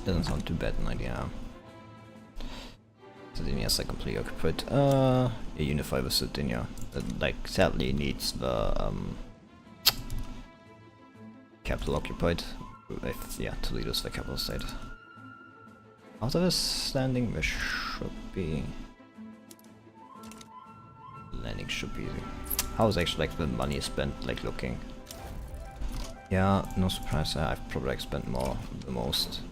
Doesn't sound too bad an idea. Sardinia is like completely occupied. Unify with Sardinia. That like sadly needs the capital occupied. If, yeah, Toledo's the capital state. After this landing, there should be landing should be easy. How is actually like the money spent like looking? Yeah, no surprise. I've probably like spent more the most.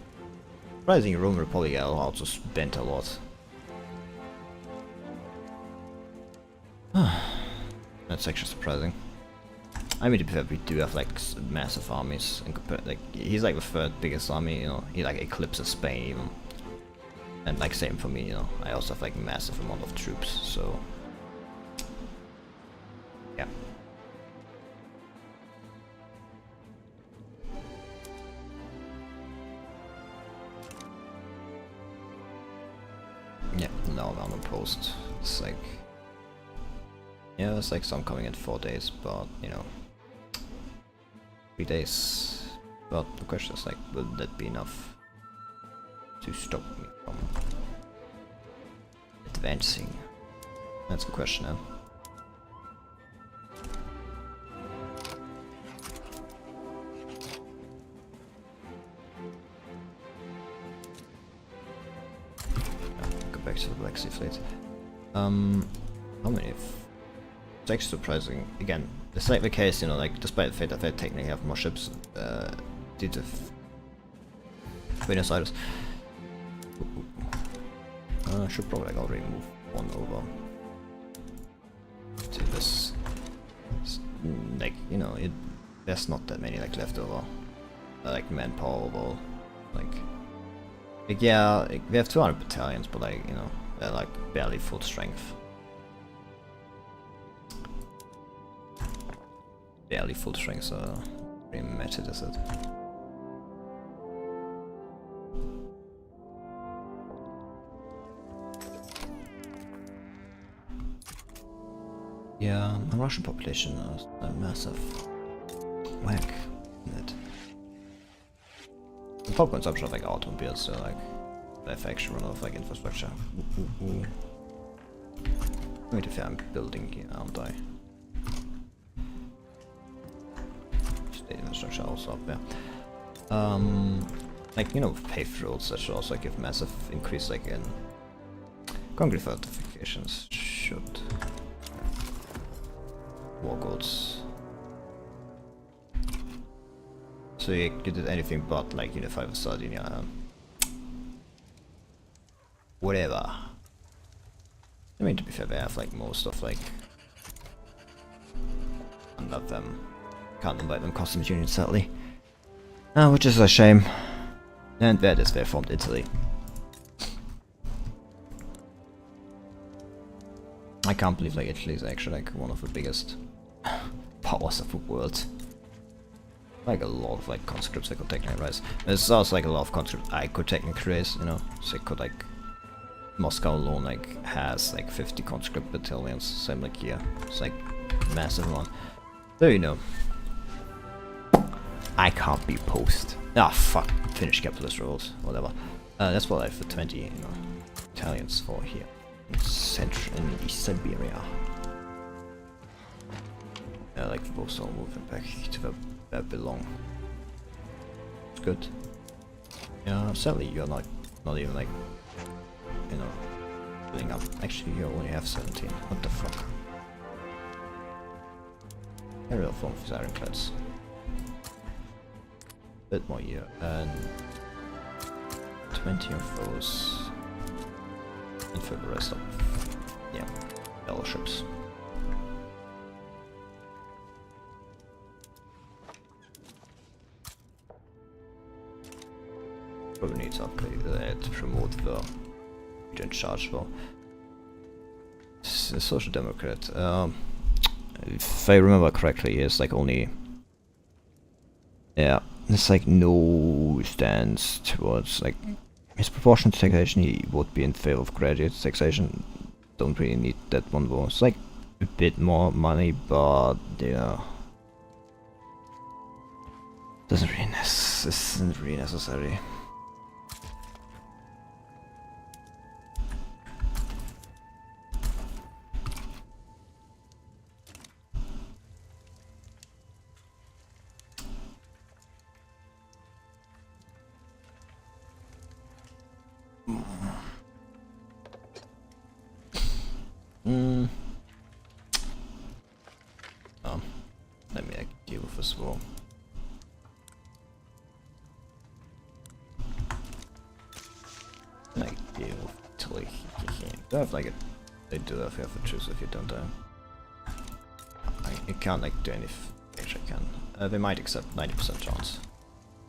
Surprising, Roman Republic also spent a lot. That's actually surprising. I mean, to be fair, we do have like massive armies, and like he's like the third biggest army. You know, he like eclipses Spain even. And like same for me, you know. I also have like massive amount of troops, so yeah. Yeah, no, I'm unopposed. It's like, yeah, there's like some coming in 4 days, but you know, 3 days. But the question is like, will that be enough to stop me from advancing? That's the question now. Back to the Black Sea Fleet. How many? It's actually surprising. Again, it's like the case, you know, like despite the fact that they technically have more ships due to Buenos Aires. Should probably like already move one over to this. Like, you know, there's not that many like left over. Like manpower overall. Like yeah, we have 200 battalions, but like, you know, they're like barely full strength. Barely full strength, so pretty matted is it. Yeah, the Russian population is a massive whack in it. The top consumption of like automobiles, so like the effect run of like infrastructure. Wait if I'm building here, aren't I? State infrastructure also up there. Like, you know, paved roads that should also give massive increase like in concrete fortifications should. War goals. So you did anything but like unify with Sardinia. Whatever. I mean, to be fair, they have like most of like none of them. Can't invite them customs unions sadly. Which is a shame. And that is they formed Italy. I can't believe like Italy is actually like one of the biggest powers of the world. Like a lot of like conscripts I could technically raise. There's also like a lot of conscripts I could technically raise, you know. So I could like Moscow alone like has like 50 conscript battalions, same like here. It's like massive one. There you know. I can't be post. Ah fuck, Finnish capitalist rules, whatever. That's what I have for 20, you know, Italians for here. Central in East Siberia. Yeah, like both all moving back to where they belong. It's good. Yeah, sadly you're not even like, you know, building up. Actually, you only have 17. What the fuck? Aerial form of these ironclads. Bit more here, and 20 of those. And for the rest of, yeah, battleships. Probably need to upgrade to promote the in charge for Social Democrat. If I remember correctly, it's like only, yeah, it's like no stance towards like. His proportion to taxation, he would be in favor of graduate taxation. Don't really need that one though. It's like a bit more money, but yeah, isn't really necessary. Let me deal with this wall. Like deal with Italy. Do I have like a? They do have to choose if you don't. You can't like do anything. Actually, I can. They might accept 90% chance.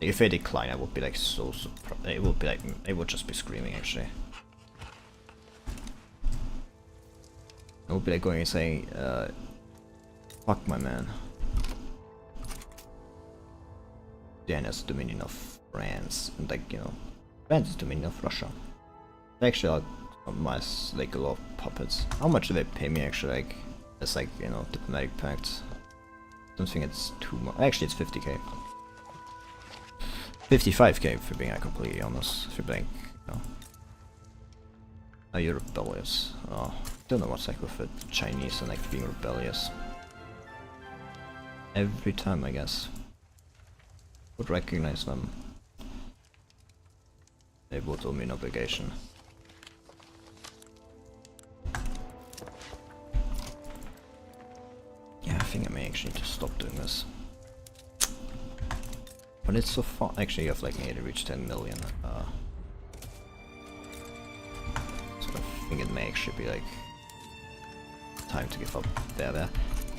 If they decline, I would be like so surprised. It would be like it would just be screaming actually. I would be like going and saying, "Fuck my man." Dan has dominion of France, and like, you know, France is dominion of Russia. They actually are like a lot of puppets. How much do they pay me actually? Like, it's like, you know, diplomatic pact. Don't think it's too much. Actually, it's 50k. 55k for being completely honest. If you're being, you know, are you rebellious? Oh, don't know what's like with the Chinese and like being rebellious. Every time, I guess. Would recognize them. They would owe me an obligation. Yeah, I think I may actually just stop doing this. But it's so far. Actually, I've like nearly reached 10 million. So think it may actually be like time to give up there.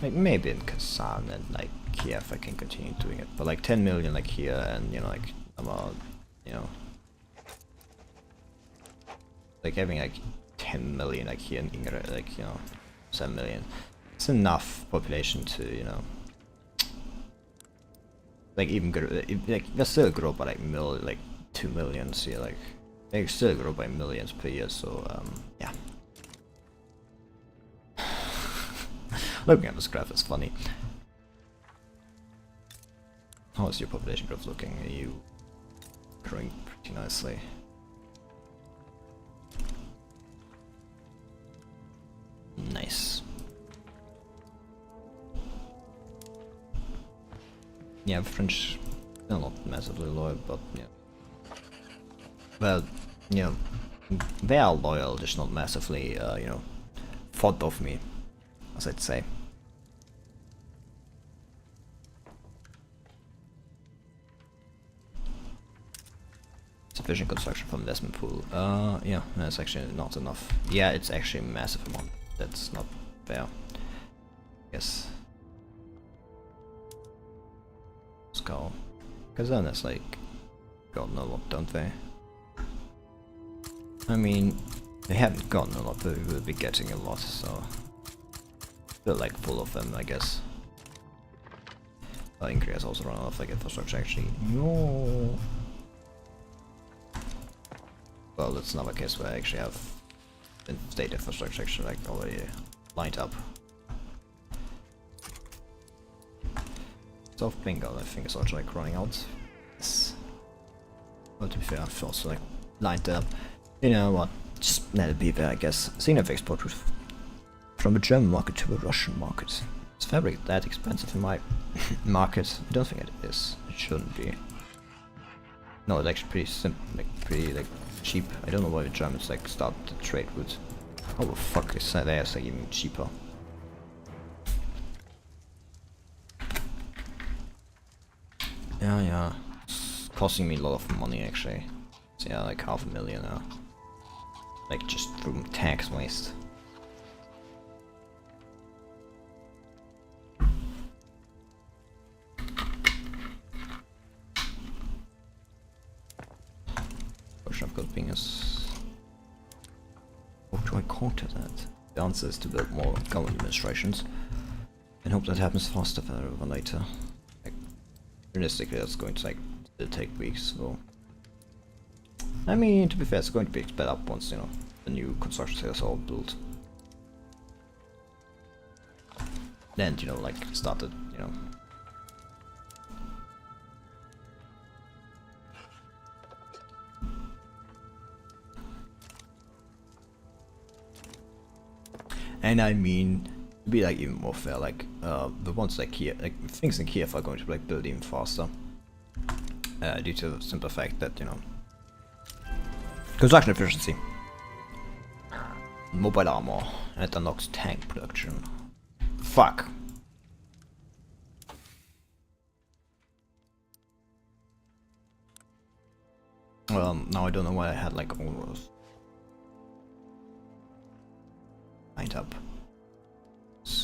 Like maybe in Kazan and like Kiev I can continue doing it, but like 10 million like here and you know like about you know like having like 10 million like here in Ingrid, like you know 7 million. It's enough population to you know like even grow, like they still grow by like like 2 million. So yeah, like they still grow by millions per year. So yeah. Looking at this graph is funny. How is your population growth looking? Are you growing pretty nicely? Nice. Yeah, French, they're not massively loyal, but yeah. Well, you know, they are loyal, just not massively, you know, fond of me, as I'd say. Sufficient construction from investment pool. Yeah, that's actually not enough. Yeah, it's actually a massive amount. That's not fair. Yes. Skull. Because then it's like, gotten a lot, don't they? I mean, they haven't gotten a lot, but we will be getting a lot, so... They're like full of them, I guess. Ingrid has also run out of like infrastructure actually. No. Well, that's another case where I actually have state infrastructure actually like already lined up. South Bengal I think is also like running out. Yes. Well, to be fair, I've also like lined up. You know what? Just let it be there, I guess. Seeing if export from a German market to a Russian market. Is fabric that expensive in my market? I don't think it is. It shouldn't be. No, it's actually pretty simple, like pretty like cheap. I don't know why the Germans like start the trade with. How the fuck is that? They're like even cheaper. Yeah. It's costing me a lot of money actually. So yeah, like 500,000 now. Like just through tax waste. Question I've got being is, what do I counter that? The answer is to build more government administrations and hope that happens faster rather than later. Like, realistically, that's going to like still take weeks. So, I mean, to be fair, it's going to be sped up once you know the new construction sales are all built. Then you know, like started, you know. And I mean, to be like even more fair, like the ones like Kiev, like things in Kiev are going to like build even faster, due to the simple fact that you know, construction efficiency, mobile armor, and it unlocks tank production. Fuck. Now I don't know why I had like all those lined up.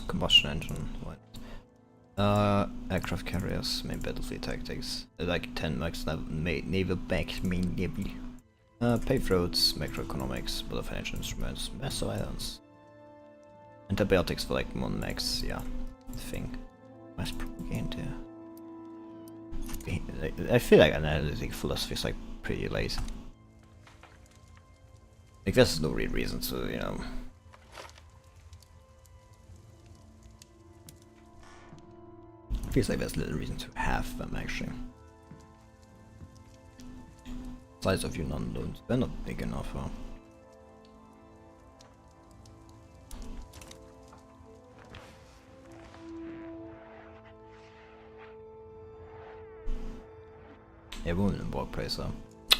Combustion engine, what? Aircraft carriers, main battlefield tactics, like 10 max naval backed main navy. Paved roads, macroeconomics, but financial instruments, mass surveillance. Antibiotics for like 1 max, yeah, thing. Mass propaganda. I feel like analytic philosophy is like pretty late. Like there's no real reason to, you know. Feels like there's little reason to have them actually. Size of your non-loans, they're not big enough, huh? Yeah, women in workplace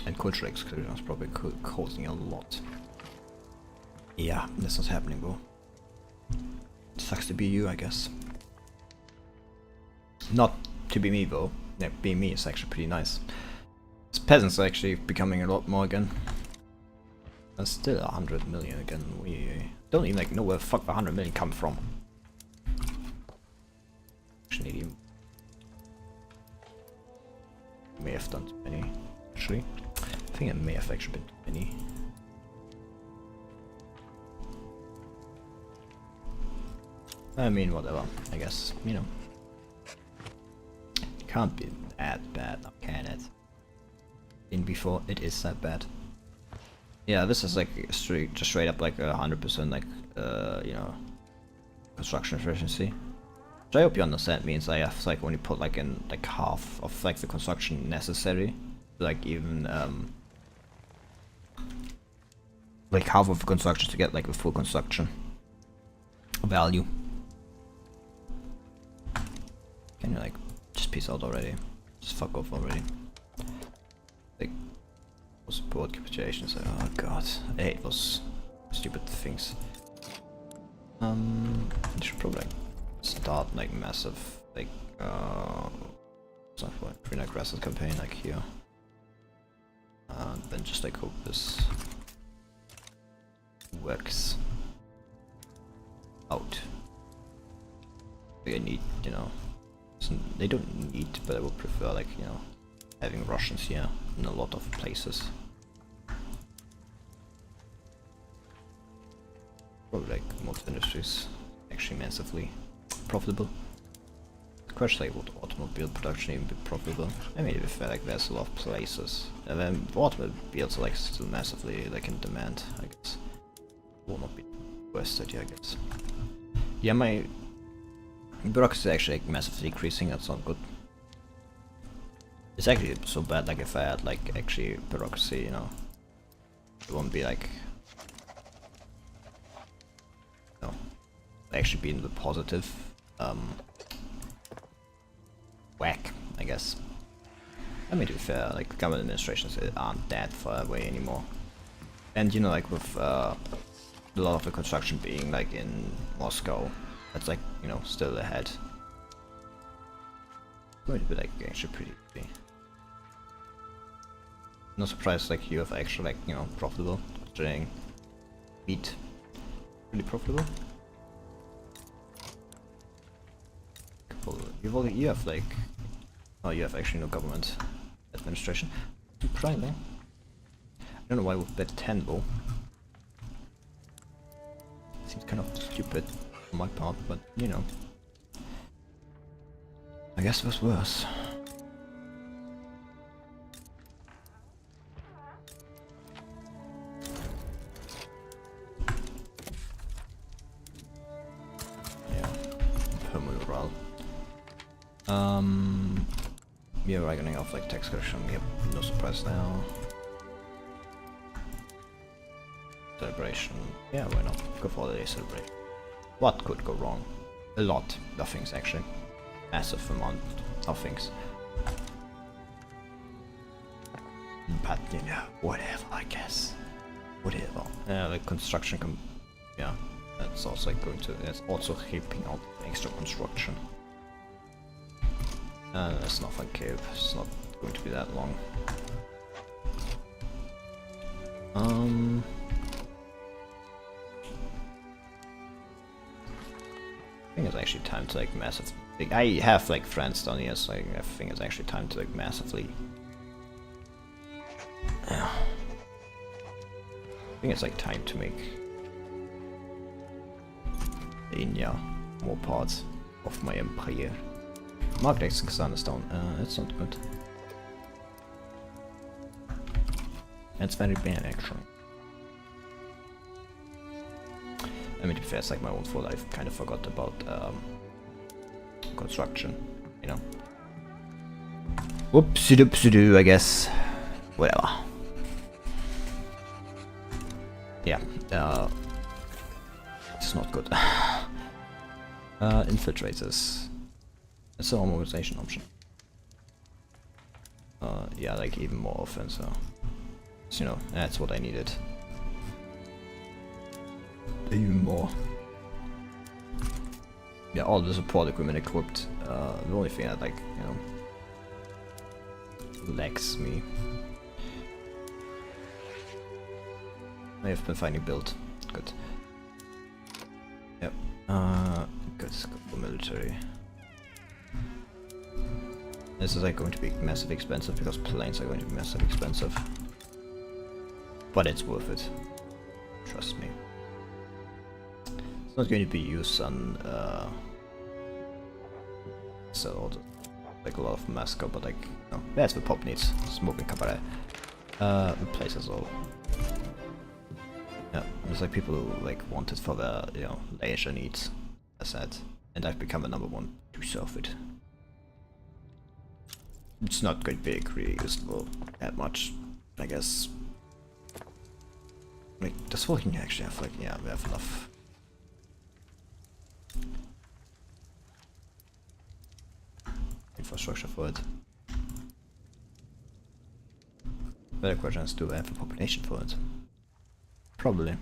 and cultural exclusion is probably causing a lot. Yeah, that's not happening though. Sucks to be you, I guess. Not to be me though. Yeah, being me is actually pretty nice. Peasants are actually becoming a lot more again. That's still 100 million again. We don't even like know where the fuck the 100 million come from. Actually, may have done too many. Actually, I think I may have actually been too many. I mean, whatever. I guess, you know, it can't be that bad, now can it? In before it is that bad. Yeah, this is like just straight up like 100% like you know, construction efficiency. Which I hope you understand means I have like only put like in like half of like the construction necessary, like even like half of the construction to get like the full construction value. Can you like just peace out already? Just fuck off already. Like support capitulations. Oh god, I hate those stupid things. I should probably like start like massive like something like pretty aggressive campaign like here. And then just like hope this works out. They need, you know, they don't need, but I would prefer like, you know, having Russians here in a lot of places. Probably like most industries actually massively profitable. The question like would automobile production even be profitable? I mean, if like there's a lot of places, and then automobiles are like still massively like in demand, I guess. Will not be the worst idea, I guess. Yeah, my bureaucracy is actually like massively decreasing. That's not good. It's actually so bad. Like if I had like actually bureaucracy, you know, it won't be like, no, actually be in the positive whack, I guess. I mean, to be fair, like government administrations aren't that far away anymore. And you know, like with a lot of the construction being like in Moscow, that's like, you know, still ahead. Going to be like actually pretty easy. No surprise, like you have actually like, you know, profitable, considering meat really profitable. You have like, oh, you have actually no government administration. Surprising. I don't know why I would bet 10 though. Seems kind of stupid on my part, but you know, I guess it was worse. Yeah, permural. Yeah, we're getting off like tax collection. Yep, no surprise now. Celebration. Yeah, why not? Go for holiday celebration. What could go wrong? A lot of things actually. Massive amount of things. But yeah, whatever, I guess. Whatever. Like construction yeah. That's also like going to, that's also helping out extra construction. It's not like cave, it's not going to be that long. I think it's actually time to like massive. Like, I have like friends down here, so I think it's actually time to like massively. Yeah. I think it's like time to make India more parts of my empire. Mark next Kazakhstan is down. That's not good. That's very bad actually. I mean, to be fair, it's like my own fault. I've kind of forgot about construction, you know. Whoopsie doopsie doo, I guess. Whatever. Yeah. It's not good. Infiltrators. It's an mobilization option. Yeah, like even more offense. So, you know, that's what I needed. Even more. Yeah, all the support equipment equipped. The only thing that like, you know, lacks me I have been finding build. Good. Yep. Good. Let's go for military. This is like going to be massively expensive because planes are going to be massively expensive. But it's worth it. Trust me. It's not going to be used on so like a lot of Masco, but like no, that's what pop needs. Smoking cabaret. Replaces all. Yeah, there's like people who like want it for their, you know, leisure needs, as I said, and I've become the #1 to serve it. It's not going to be really useful that much, I guess. Like, does Vulcan actually have like, yeah, we have enough. Infrastructure for it. Better question is, do we have a population for it? Probably.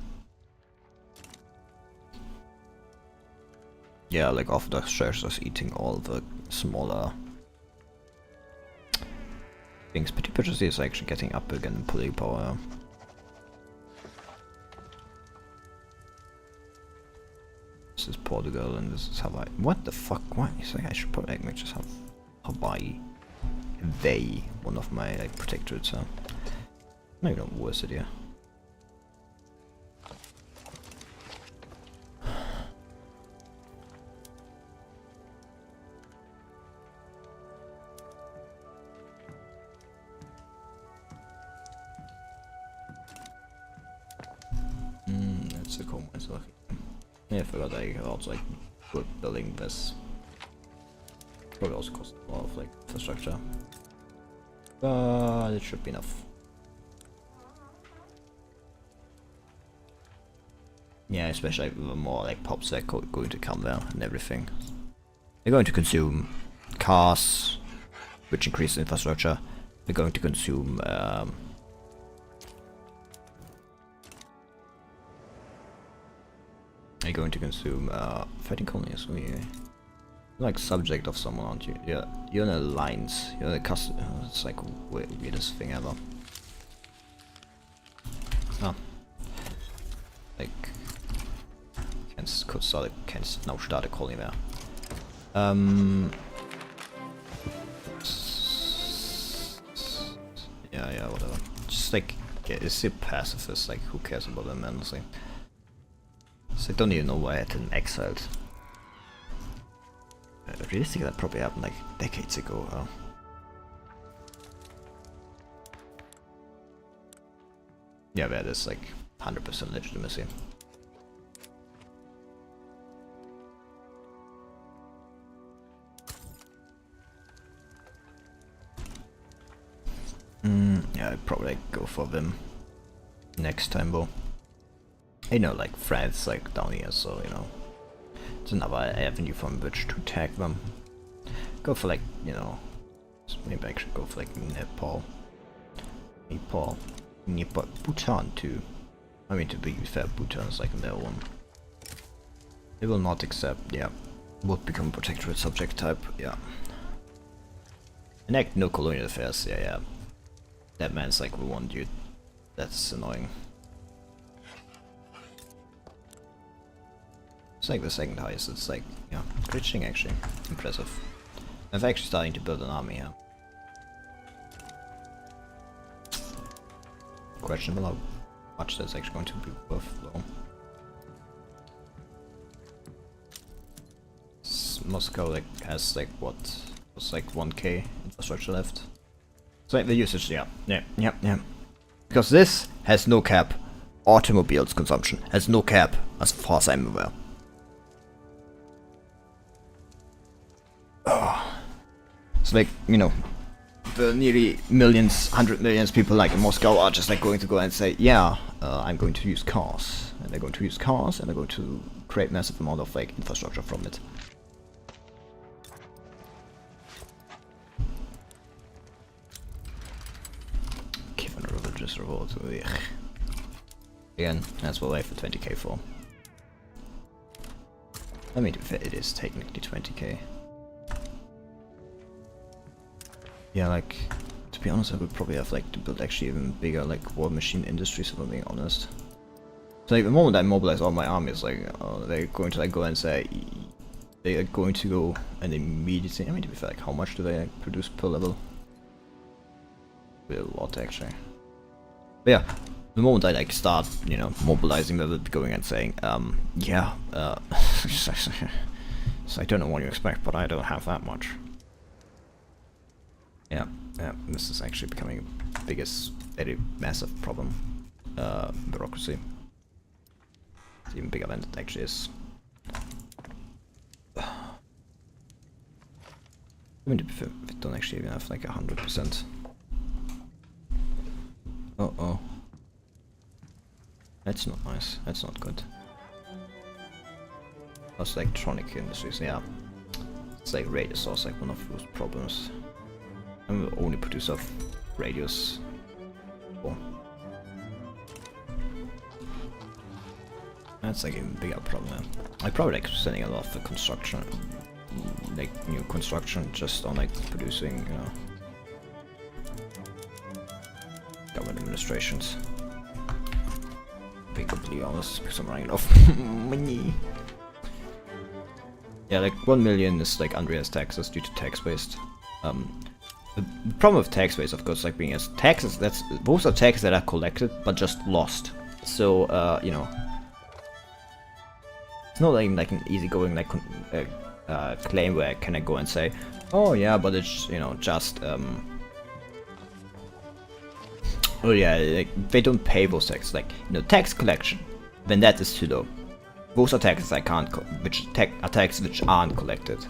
Yeah, like Orthodox Church is eating all the smaller things, but Papacy is actually getting up again in political power. This is Portugal and this is Hawaii. What the fuck? Why? It's like I should probably like, just have Hawaii. They, one of my like protectorates. Maybe not worse idea. That's a cool one. Yeah, I forgot I also like building this. Probably also cost a lot of like infrastructure. But it should be enough. Yeah, especially the more like pops that are going to come there and everything. They're going to consume cars, which increase infrastructure. They're going to consume fighting colonies. We're like subject of someone, aren't you? Yeah, you're in alliance. You're in a custom. It's like weirdest thing ever. Ah, like can now start a colony there. Yeah, whatever. Just like, yeah, it's a pacifist. Like, who cares about them, honestly? So I don't even know why I had them exiled. Realistically, that probably happened like decades ago. Huh? Yeah, that is like 100% legitimacy. Yeah, I'd probably go for them next time, though. I know, like, France, like, down here, so, you know, it's another avenue from which to attack them. Go for, like, you know, maybe I should go for, like, Nepal, Bhutan, too. I mean, to be fair, Bhutan is, like, their own. They will not accept, yeah, would become protectorate subject type, yeah. Enact no colonial affairs, yeah. That man's like, we want you. That's annoying. It's like the second highest, it's like, yeah, glitching actually. Impressive. I'm actually starting to build an army here. Questionable how much that's actually going to be worth though. Moscow like has like what was like 1k infrastructure left. So like the usage, yeah. Because this has no cap. Automobiles consumption has no cap, as far as I'm aware. Oh. It's like, you know, the nearly millions, 100 millions people like in Moscow are just like going to go and say, yeah, I'm going to use cars. And they're going to use cars and they're going to create massive amount of like infrastructure from it. Given a religious reward. Ugh. Again, that's what I have for 20k for. I mean, it is technically 20k. Yeah, like, to be honest, I would probably have like to build actually even bigger like war machine industries, if I'm being honest. So like the moment I mobilize all my armies, like they're going to like go and say they are going to go and immediately. I mean, to be fair, like how much do they like, produce per level? A lot actually. But yeah, the moment I like start, you know, mobilizing, they'll be going and saying, yeah, so I don't know what you expect, but I don't have that much. Yeah, this is actually becoming the biggest, very massive problem. Bureaucracy. It's even bigger than it actually is. I mean, we don't actually even have like 100%. Uh-oh. That's not nice. That's not good. Also, electronic industries, yeah. It's like radio source, like one of those problems. I'm the only producer of radios. Oh. That's like a bigger problem. I probably like sending a lot of the construction, like new construction, just on like producing, you know, government administrations. To be completely honest, because I'm running out of money. Yeah, like 1 million is like unrealized taxes due to tax waste. The problem with tax waste, of course, like being as taxes, those are taxes that are collected but just lost. So you know, it's not like an easygoing like claim where I can go and say, oh yeah, but it's, you know, just oh yeah, like, they don't pay those taxes. Like, you know, tax collection, then that is too low. Those are taxes I can't, are taxes which aren't collected.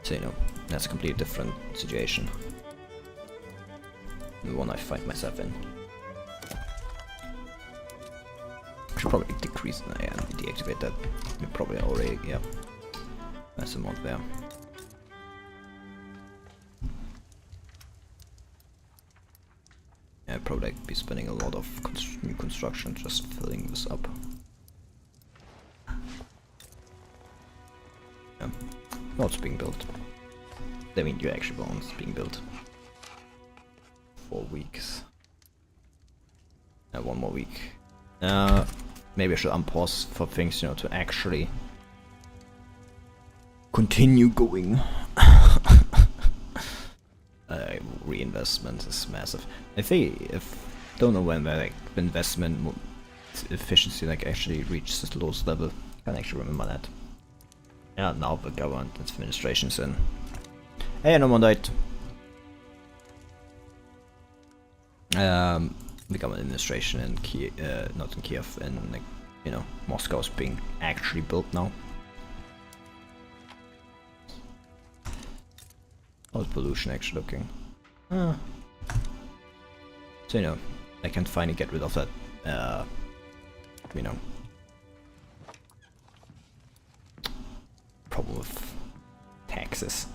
So, you know, that's a completely different situation. The one I find myself in. I should probably decrease and deactivate that. We probably already, yeah. That's a mod there. Yeah, I'd probably be spending a lot of new construction just filling this up. Yeah. No, it's being built. I mean, you actually won't. It's being built. 4 weeks. 1 more week. Maybe I should unpause for things, you know, to actually continue going. Reinvestment is massive. I think don't know when the like investment efficiency like actually reaches the lowest level. I can't actually remember that. Yeah, now the government administration's in. Hey, no one died. The government administration in Kiev, not in Kiev, and like, you know, Moscow is being actually built now. How's pollution actually looking? So, you know, I can finally get rid of that, you know, problem with taxes.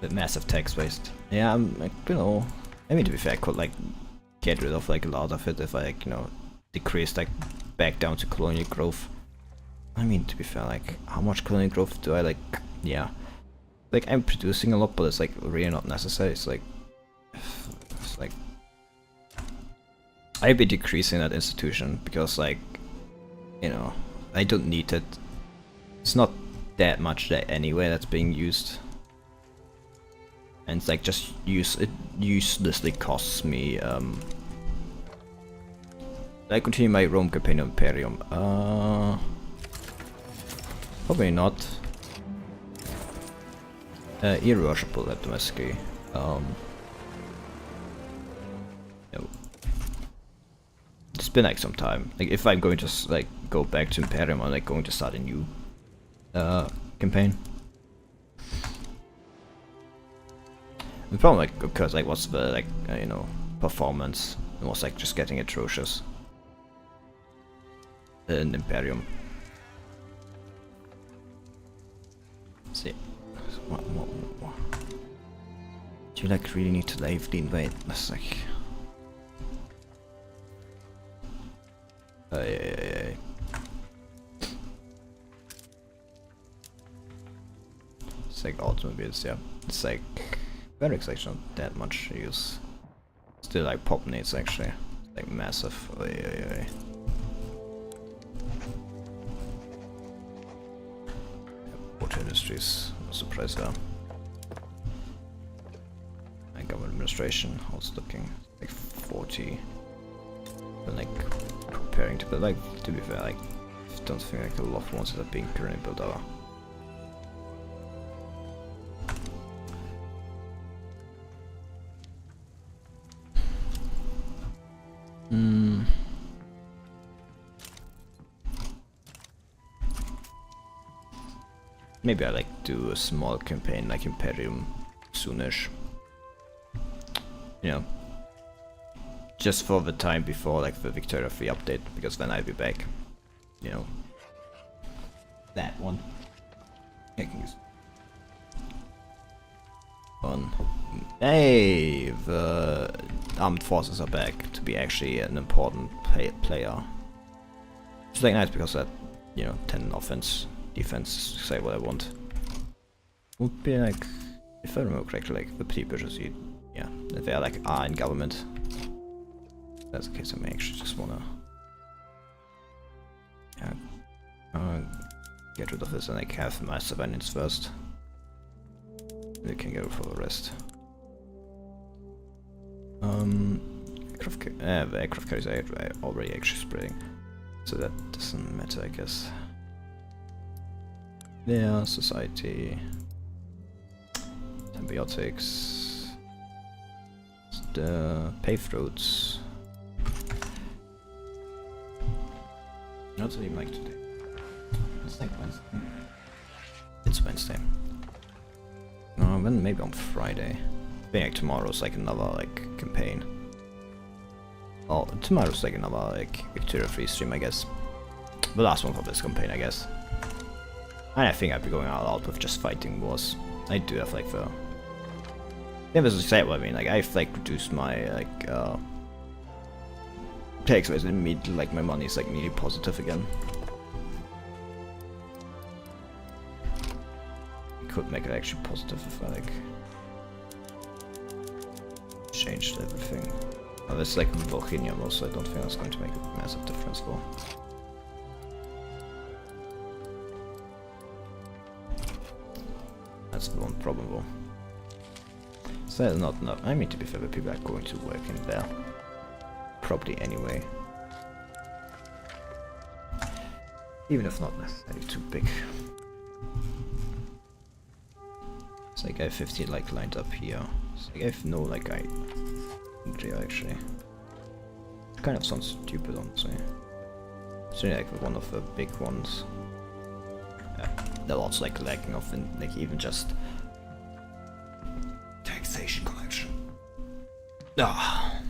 The massive tax waste. Yeah, I'm like, you know, I mean, to be fair, I could like get rid of like a lot of it if I, like, you know, decreased like back down to colonial growth. I mean, to be fair, like, how much colonial growth do I like? Yeah. Like, I'm producing a lot, but it's like really not necessary. It's like I'd be decreasing that institution because, like, you know, I don't need it. It's not that much that anyway that's being used, and it's like just it uselessly costs me. I continue my Rome campaign on Imperium. Probably not. Irreversible diplomacy. It's been like some time. Like, if I'm going to like go back to Imperium, I'm like going to start a new campaign. The problem, like, because like what's the like you know, performance? It was like just getting atrocious in Imperium. Let's see. What? Do you like really need to leave the invade? That's like. Yeah. It's like automobiles, yeah. It's like barracks actually not that much use. Still like pop needs actually. Like massive. Oy, oy, oy. Water industries, no surprise there. And government administration, how's it looking? Like 40. But like preparing to build, like to be fair, like I don't think like a lot of ones that are being currently built are. Maybe I like do a small campaign like Imperium soonish. You know, just for the time before like the Victoria 3 update, because then I'll be back. You know, that one. I can use one. Hey, the armed forces are back to be actually an important player. It's like nice because that, you know, 10 offense, defense, say what I want. Would be like, if I remember correctly, like the people just see, yeah, that they are like in government. If that's the case, I may actually just wanna, yeah, get rid of this and like have my surveillance first. We can go for the rest. The aircraft carriers are already actually spreading, so that doesn't matter, I guess. Yeah, society, symbiotics, the paved roads. Not even like today. It's like Wednesday. It's Wednesday. Then maybe on Friday. I think like tomorrow's like another like campaign. Oh, tomorrow's like another like Victoria 3 stream, I guess. The last one for this campaign, I guess. And I think I'd be going all out with just fighting wars. I do have like the... Yeah, this is exactly what I mean. Like I've like reduced my like tax rates immediately. Like my money is like nearly positive again. Could make it actually positive if I like changed everything. Oh, there's like Volcanium also, I don't think that's going to make a massive difference though. That's the one problem though. So that's not enough. I mean, to be fair, the people are going to work in there. Probably anyway. Even if not necessarily too big. It's like I have 15 like lined up here. It's like I have no like idea actually. It kind of sounds stupid honestly. It's really like one of the big ones. Yeah, they're also like lacking of like even just taxation collection. Ah.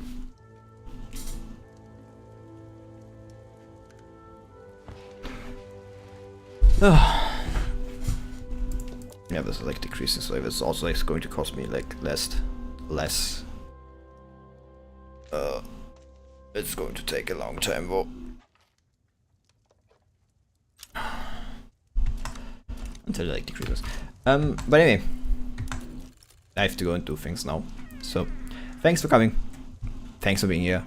Yeah, this is like decreasing, so it's also like going to cost me like less. It's going to take a long time though. Until it like decreases. But anyway, I have to go and do things now. So, thanks for coming. Thanks for being here.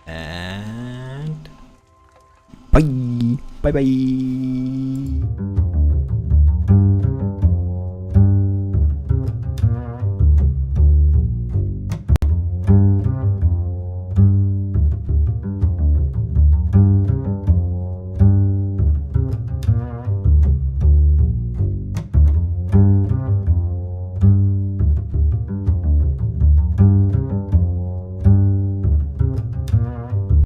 And bye. Bye bye.